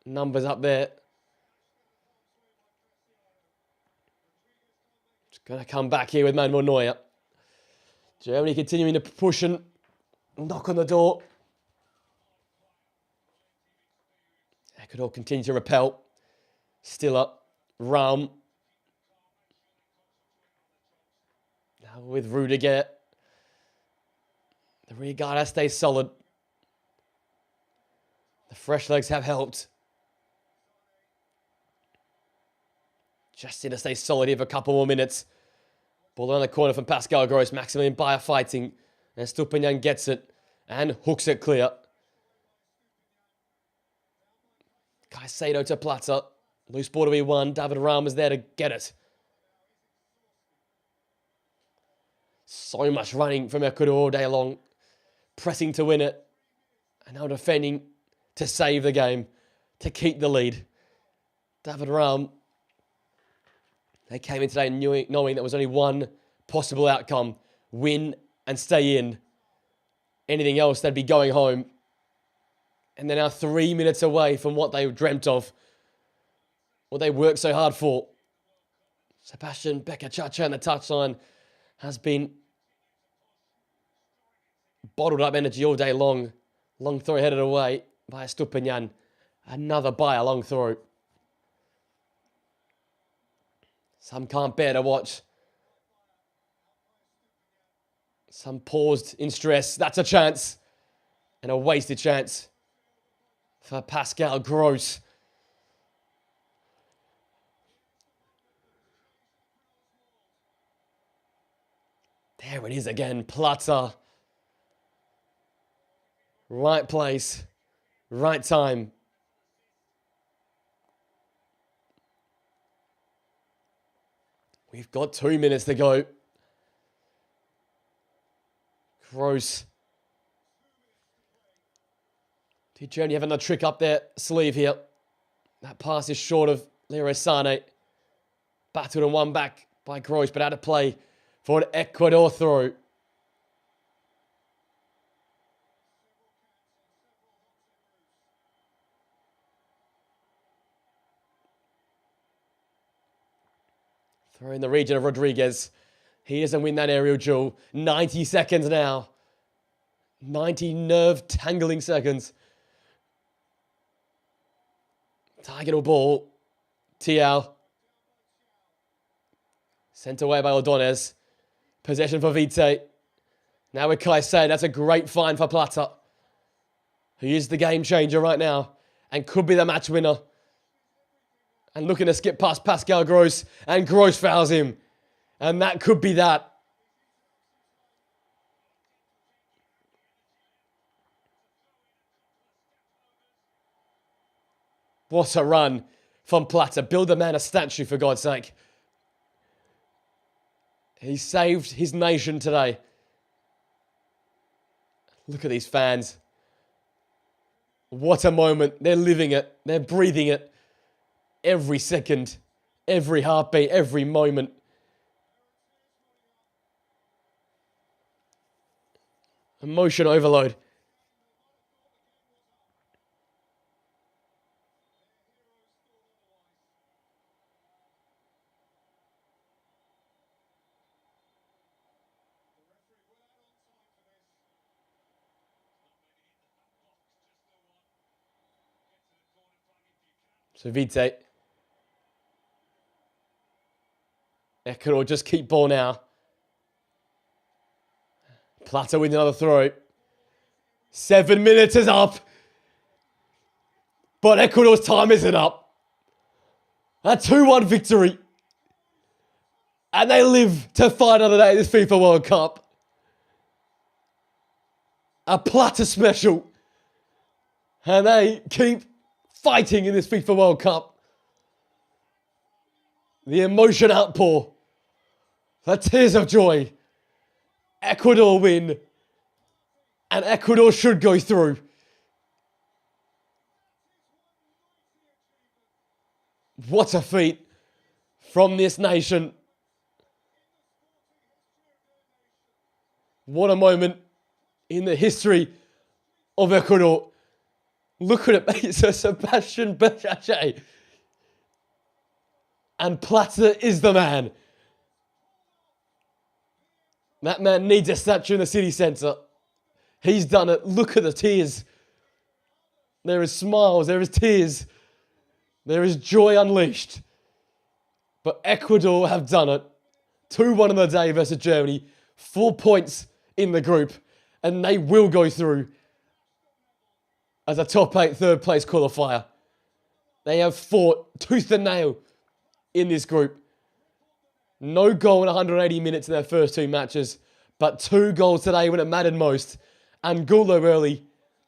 numbers up there. Just going to come back here with Manuel Neuer. Germany continuing to push and knock on the door. Ecuador continue to repel. Still up. Raum. Now with Rudiger. The rear guard has stayed solid. The fresh legs have helped. Just need to stay solid here for a couple more minutes. Ball around the corner from Pascal Gross. Maximilian Bayer fighting. And Stupinian gets it. And hooks it clear. Caicedo to Plata. Loose ball to be won. David Raum is there to get it. So much running from Ecuador all day long. Pressing to win it. And now defending to save the game. To keep the lead. David Raum. They came in today knowing there was only one possible outcome. Win and stay in. Anything else, they'd be going home. And they're now 3 minutes away from what they dreamt of. What they worked so hard for. Sebastian Becker-Chacha on the touchline has been bottled up energy all day long. Long throw headed away by Stupinian. Another Bayer long throw. Some can't bear to watch. Some paused in stress. That's a chance. And a wasted chance for Pascal Gross. There it is again. Plata. Right place. Right time. We've got 2 minutes to go. Gross. Did Germany have another trick up their sleeve here? That pass is short of Leroy Sané. Battled and won back by Gross, but out of play for an Ecuador throw. Throw in the region of Rodriguez. He doesn't win that aerial duel. 90 seconds now. 90 nerve-tangling seconds. Target ball. Tiao. Sent away by Ordonez. Possession for Vite. Now with Caicedo. That's a great find for Plata. He is the game changer right now and could be the match winner. And looking to skip past Pascal Gross, and Gross fouls him. And that could be that. What a run from Plata. Build the man a statue, for God's sake. He saved his nation today. Look at these fans. What a moment. They're living it. They're breathing it. Every second, every heartbeat, every moment. Emotion overload. So Vite. Ecuador just keep ball now. Plata with another throw. 7 minutes is up. But Ecuador's time isn't up. A 2-1 victory. And they live to fight another day in this FIFA World Cup. A Plata special. And they keep fighting in this FIFA World Cup. The emotion outpour. The tears of joy. Ecuador win. And Ecuador should go through. What a feat from this nation. What a moment in the history of Ecuador. Look at it. It's a Sebastian Bechache. And Plata is the man. That man needs a statue in the city centre. He's done it. Look at the tears. There is smiles. There is tears. There is joy unleashed. But Ecuador have done it. 2-1 on the day versus Germany. 4 points in the group. And they will go through as a top 8 third place qualifier. They have fought tooth and nail in this group. No goal in 180 minutes in their first 2 matches, but 2 goals today when it mattered most. Angulo early,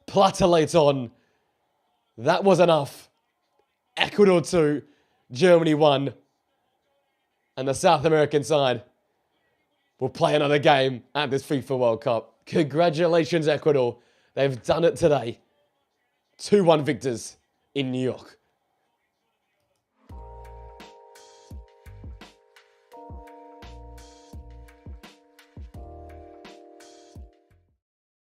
Plata late on. That was enough. Ecuador 2, Germany 1. And the South American side will play another game at this FIFA World Cup. Congratulations, Ecuador. They've done it today. 2-1 victors in New York.